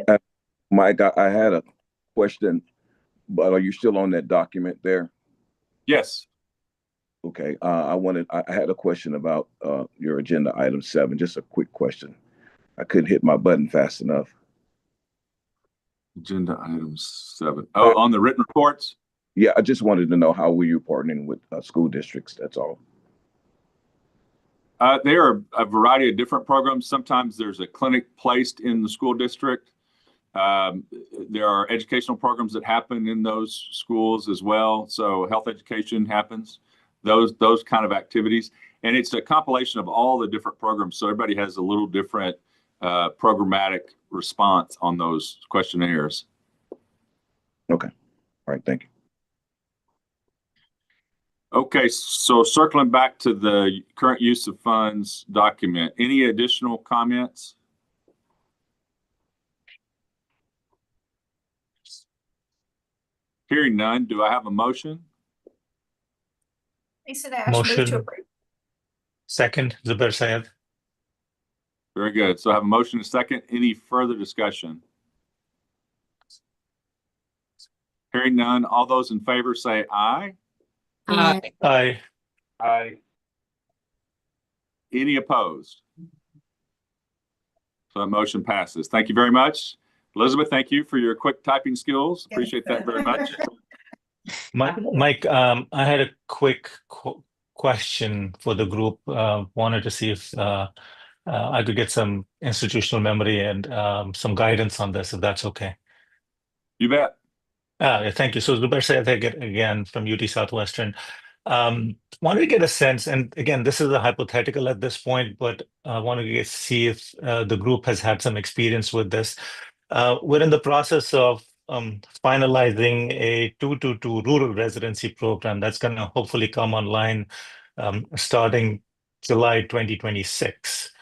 Mike, I had a question, but are you still on that document there? Yes. Okay, I had a question about your agenda item 7, just a quick question. I couldn't hit my button fast enough. Agenda item 7. Oh, on the written reports? Yeah, I just wanted to know how were you partnering with school districts, that's all. There are a variety of different programs. Sometimes there's a clinic placed in the school district. There are educational programs that happen in those schools as well. So health education happens, those kind of activities. And it's a compilation of all the different programs. So everybody has a little different programmatic response on those questionnaires. Okay. All right. Thank you. Okay. So circling back to the current use of funds document, any additional comments? Hearing none, do I have a motion? Mason Ash, move to Motion. approve. Second, Zubair Syed. Very good. So I have a motion and a second. Any further discussion? Hearing none, all those in favor say aye. Aye. Aye. Aye. Any opposed? So that motion passes. Thank you very much. Elizabeth, thank you for your quick typing skills. Appreciate that very much. Mike, I had a quick question for the group. Wanted to see if I could get some institutional memory and some guidance on this, if that's okay. You bet. Thank you. So Zubair Syed again from UT Southwestern. Wanted to get a sense, and again, this is a hypothetical at this point, but I want to see if the group has had some experience with this. We're in the process of finalizing a 222 rural residency program that's going to hopefully come online starting July 2026.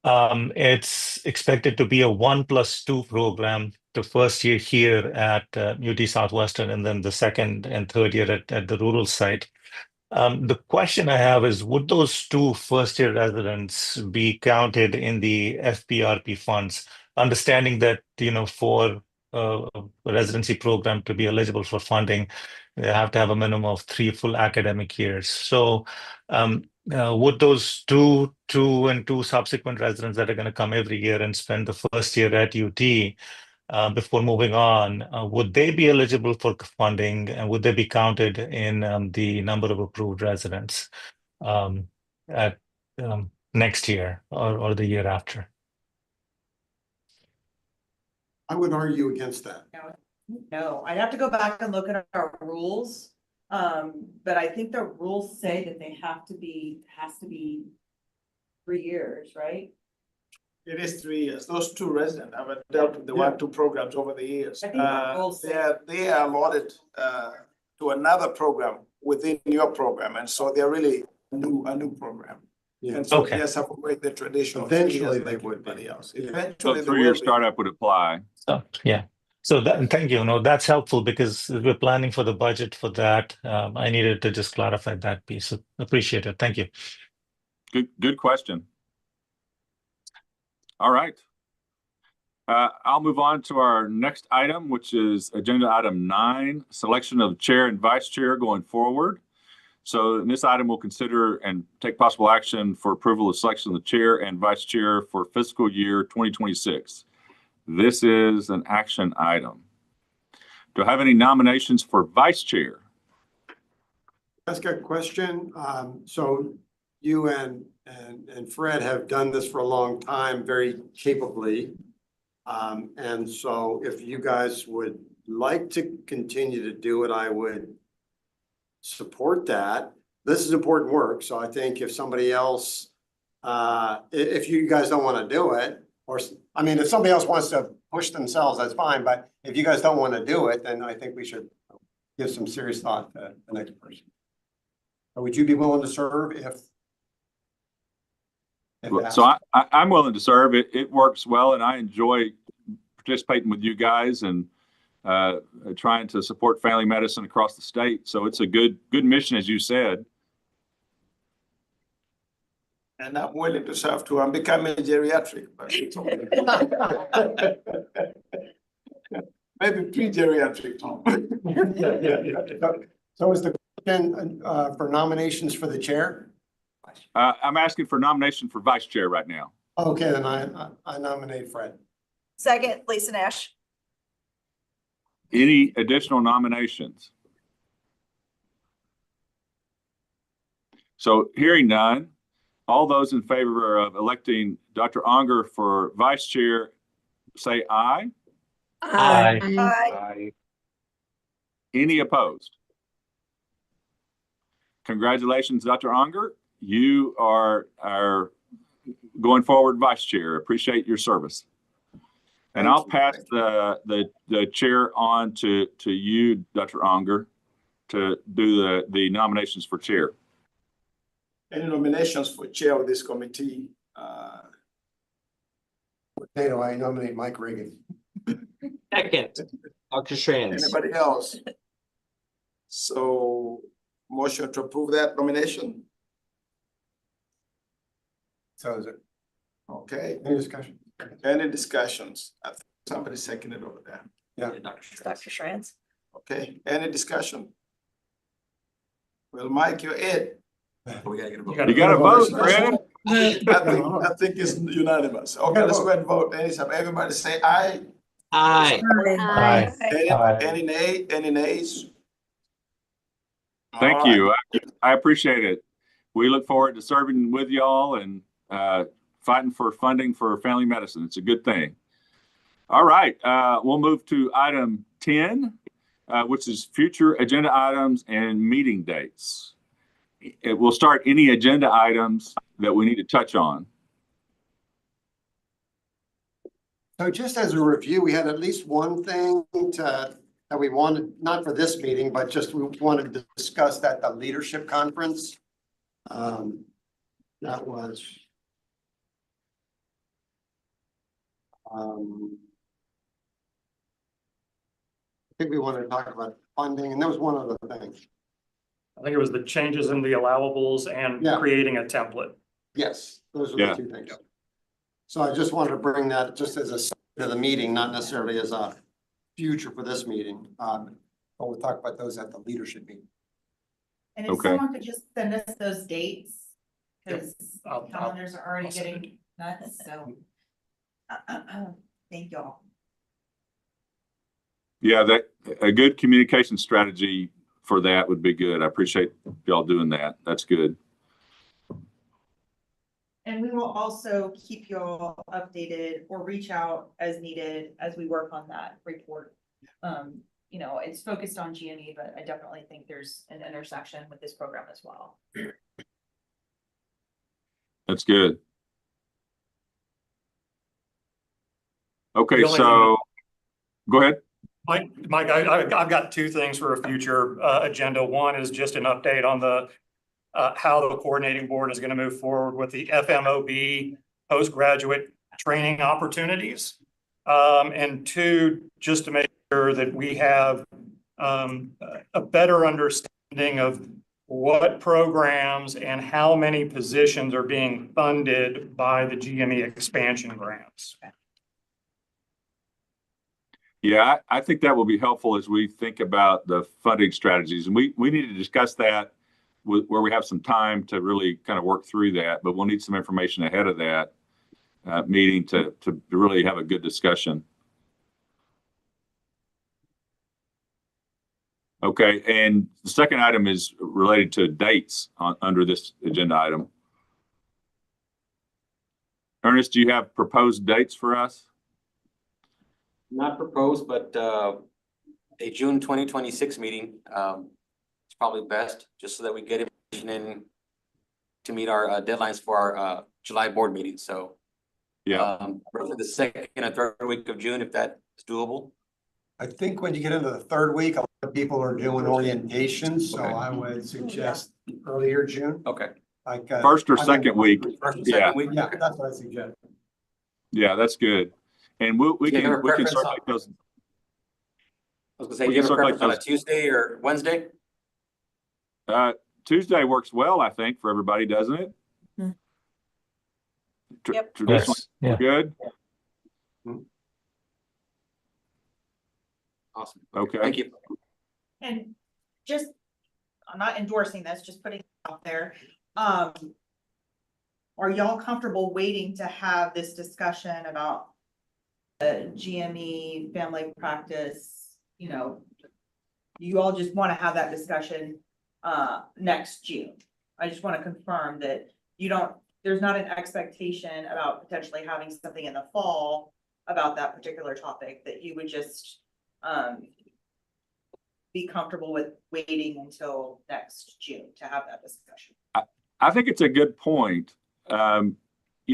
It's expected to be a 1+2 program, the first year here at UT Southwestern, and then the second and third year at the rural site. The question I have is, would those 2 first-year residents be counted in the FPRP funds? Understanding that, for a residency program to be eligible for funding, they have to have a minimum of 3 full academic years. So would those two and 2 subsequent residents that are going to come every year and spend the first year at UT before moving on, would they be eligible for funding, and would they be counted in the number of approved residents at next year or the year after? I would argue against that. No, I'd have to go back and look at our rules. But I think the rules say that they has to be 3 years, right? It is 3 years. Those 2 residents, I've dealt with the 1-2 programs over the years. I think our rules say- They are allotted to another program within your program, and so they're really a new program. Yeah. And so Okay. yes, I would wait the traditional. Eventually 3 years they like would be. everybody else. Yeah. So Eventually, they 3-year will be. startup would apply. So, yeah. So thank you. No, that's helpful because we're planning for the budget for that. I needed to just clarify that piece. So appreciate it. Thank you. Good question. All right. I'll move on to our next item, which is agenda item 9, selection of chair and vice chair going forward. So in this item, we'll consider and take possible action for approval of selection of the chair and vice chair for fiscal year 2026. This is an action item. Do I have any nominations for vice chair? That's a good question. So you and Fred have done this for a long time, very capably. And so if you guys would like to continue to do it, I would support that. This is important work, so I think if somebody else, if you guys don't want to do it, or, I mean, if somebody else wants to push themselves, that's fine, but if you guys don't want to do it, then I think we should give some serious thought to the next person. Or would you be willing to serve if So I'm willing to serve. It works well, and I enjoy participating with you guys and trying to support family medicine across the state. So it's a good mission, as you said. And I'm willing to serve too. I'm becoming geriatric, but it's okay. Maybe pre-geriatric, Tom. So is the question for nominations for the chair? I'm asking for nomination for vice chair right now. Okay, then I nominate Fred. Second, Lisa Nash. Any additional nominations? So hearing none, all those in favor of electing Dr. Unger for vice chair, say aye. Aye. Aye. Any opposed? Congratulations, Dr. Unger. You are our going forward vice chair. Appreciate your service. And I'll pass the chair on to you, Dr. Unger, to do the nominations for chair. Any nominations for chair of this committee? Potato, I nominate Mike Reagan. Second, Dr. Strands. Anybody else? So motion to approve that nomination? So is it? Okay. Any discussion? Any discussions? I think somebody seconded over there. Yeah. Dr. Strands. Okay, any discussion? Well, Mike, you're it. We gotta get a vote. You got to vote, Fred. I think it's unanimous. Okay, let's go ahead and vote. Everybody say aye. Aye. Any nay, any nays? Thank All right. you. I appreciate it. We look forward to serving with y'all and fighting for funding for family medicine. It's a good thing. All right, we'll move to item 10, which is future agenda items and meeting dates. It will start any agenda items that we need to touch on. So just as a review, we had at least one thing that we wanted, not for this meeting, but just we wanted to discuss at the leadership conference. That was I think we wanted to talk about funding, and there was one other thing. I think it was the changes in the allowables and creating a template. Yes, those are the two things. So I just wanted to bring that just as a to the meeting, not necessarily as a future for this meeting. But we'll talk about those at the leadership meeting. And if someone could just send us those dates, because calendars are already getting nuts, so. Thank y'all. Yeah, a good communication strategy for that would be good. I appreciate y'all doing that. That's good. And we will also keep y'all updated or reach out as needed as we work on that report. You know, it's focused on GME, but I definitely think there's an intersection with this program as well. That's good. Okay, so go ahead. Mike, I've got two things for a future agenda. One is just an update on the how the coordinating board is going to move forward with the FMOB postgraduate training opportunities. And two, just to make sure that we have a better understanding of what programs and how many positions are being funded by the GME expansion grants. Yeah, I think that will be helpful as we think about the funding strategies. And we need to discuss that where we have some time to really kind of work through that, but we'll need some information ahead of that meeting to really have a good discussion. Okay, and the second item is related to dates under this agenda item. Ernest, do you have proposed dates for us? Not proposed, but a June 2026 meeting is probably best, just so that we get information in to meet our deadlines for our July board meeting. So for the second and third week of June, if that is doable. I think when you get into the third week, a lot of people are doing orientation, so I would suggest earlier June. Okay. Like First or second week. First or second week? Yeah, that's what I suggest. Yeah, that's good. And we can circulate those. I was gonna say, do you have a preference on a Tuesday or Wednesday? Tuesday works well, I think, for everybody, doesn't it? Yep. Traditionally, Yes. Yeah. good. Awesome. Okay. Thank you. And just, I'm not endorsing this, just putting it out there. Are y'all comfortable waiting to have this discussion about the GME family practice? You know, you all just want to have that discussion next June. I just want to confirm that there's not an expectation about potentially having something in the fall about that particular topic, that you would just be comfortable with waiting until next June to have that discussion. I think it's a good point. You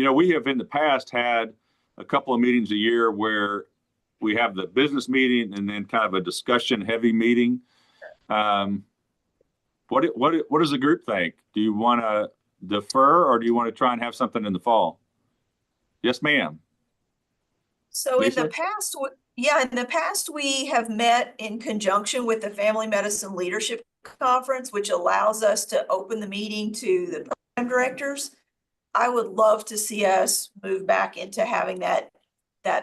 know, we have in the past had a couple of meetings a year where we have the business meeting and then kind of a discussion heavy meeting. What does the group think? Do you want to defer, or do you want to try and have something in the fall? Yes, ma'am. So Lisa? in the past, we have met in conjunction with the Family Medicine Leadership Conference, which allows us to open the meeting to the program directors. I would love to see us move back into having that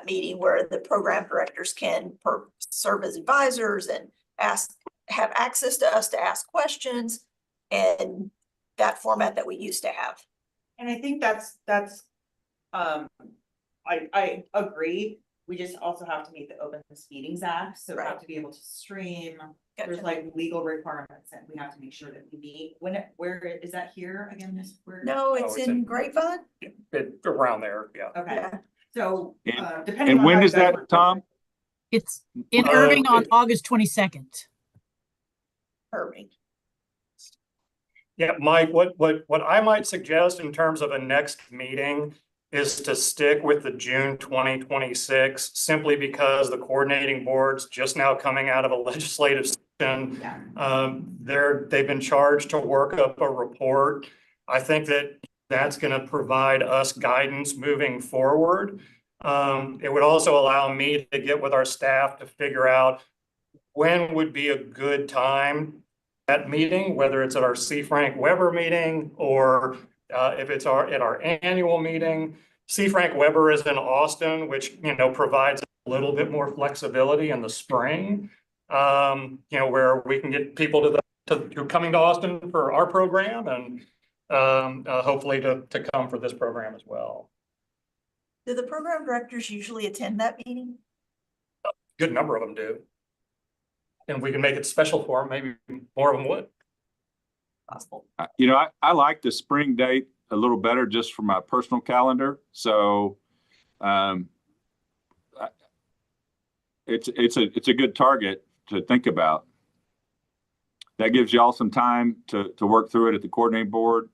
meeting where the program directors can serve as advisors and have access to us to ask questions, and that format that we used to have. And I think that's I agree. We just also have to meet the Open Meetings Act, so we have to be able to stream. There's like legal requirements that we have to make sure that we meet. Where is that here again? No, it's in Grapevine. Around there, yeah. Okay, Yeah. so depending And on when how is you guys that, work- Tom? It's in Irving on August 22nd. Irving. Yeah, Mike, what I might suggest in terms of a next meeting is to stick with the June 2026, simply because the coordinating board's just now coming out of a legislative session. They've been charged to work up a report. I think that's going to provide us guidance moving forward. It would also allow me to get with our staff to figure out when would be a good time at meeting, whether it's at our C. Frank Weber meeting or if it's at our annual meeting. C. Frank Weber is in Austin, which, provides a little bit more flexibility in the spring, where we can get people to coming to Austin for our program and hopefully to come for this program as well. Do the program directors usually attend that meeting? Good number of them do. And we can make it special for them, maybe more of them would. Possible. I like the spring date a little better just for my personal calendar. So it's a good target to think about. That gives y'all some time to work through it at the coordinating board,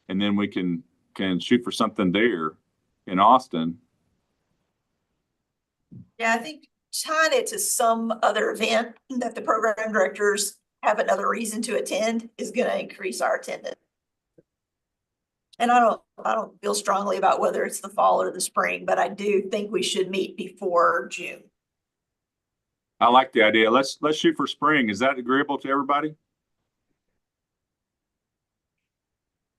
and then we can shoot for something there in Austin. Yeah, I think tying it to some other event that the program directors have another reason to attend is going to increase our attendance. And I don't feel strongly about whether it's the fall or the spring, but I do think we should meet before June. I like the idea. Let's shoot for spring. Is that agreeable to everybody?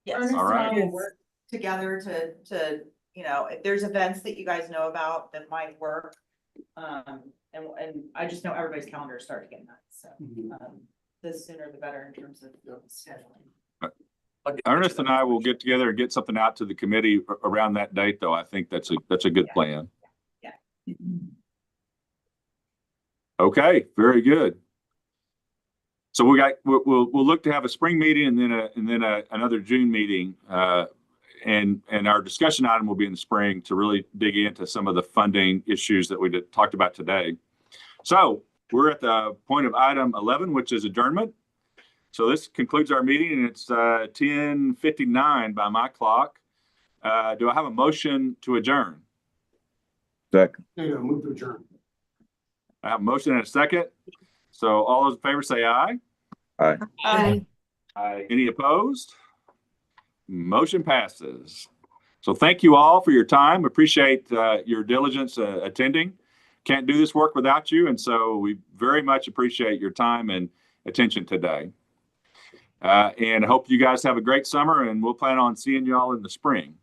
Yes. Ernest All right. and I will work together to if there's events that you guys know about that might work. And I just know everybody's calendars start to get nuts, so the sooner the better in terms of scheduling. Ernest and I will get together and get something out to the committee around that date, though. I think that's a good plan. Yeah. Okay, very good. So we'll look to have a spring meeting and then another June meeting. And our discussion item will be in the spring to really dig into some of the funding issues that we talked about today. So we're at the point of item 11, which is adjournment. So this concludes our meeting, and it's 10:59 by my clock. Do I have a motion to adjourn? Second. Move to adjourn. I have a motion and a second. So all those in favor say aye. Aye. Aye. Aye. Any opposed? Motion passes. So thank you all for your time. Appreciate your diligence attending. Can't do this work without you, and so we very much appreciate your time and attention today. And I hope you guys have a great summer, and we'll plan on seeing you all in the spring.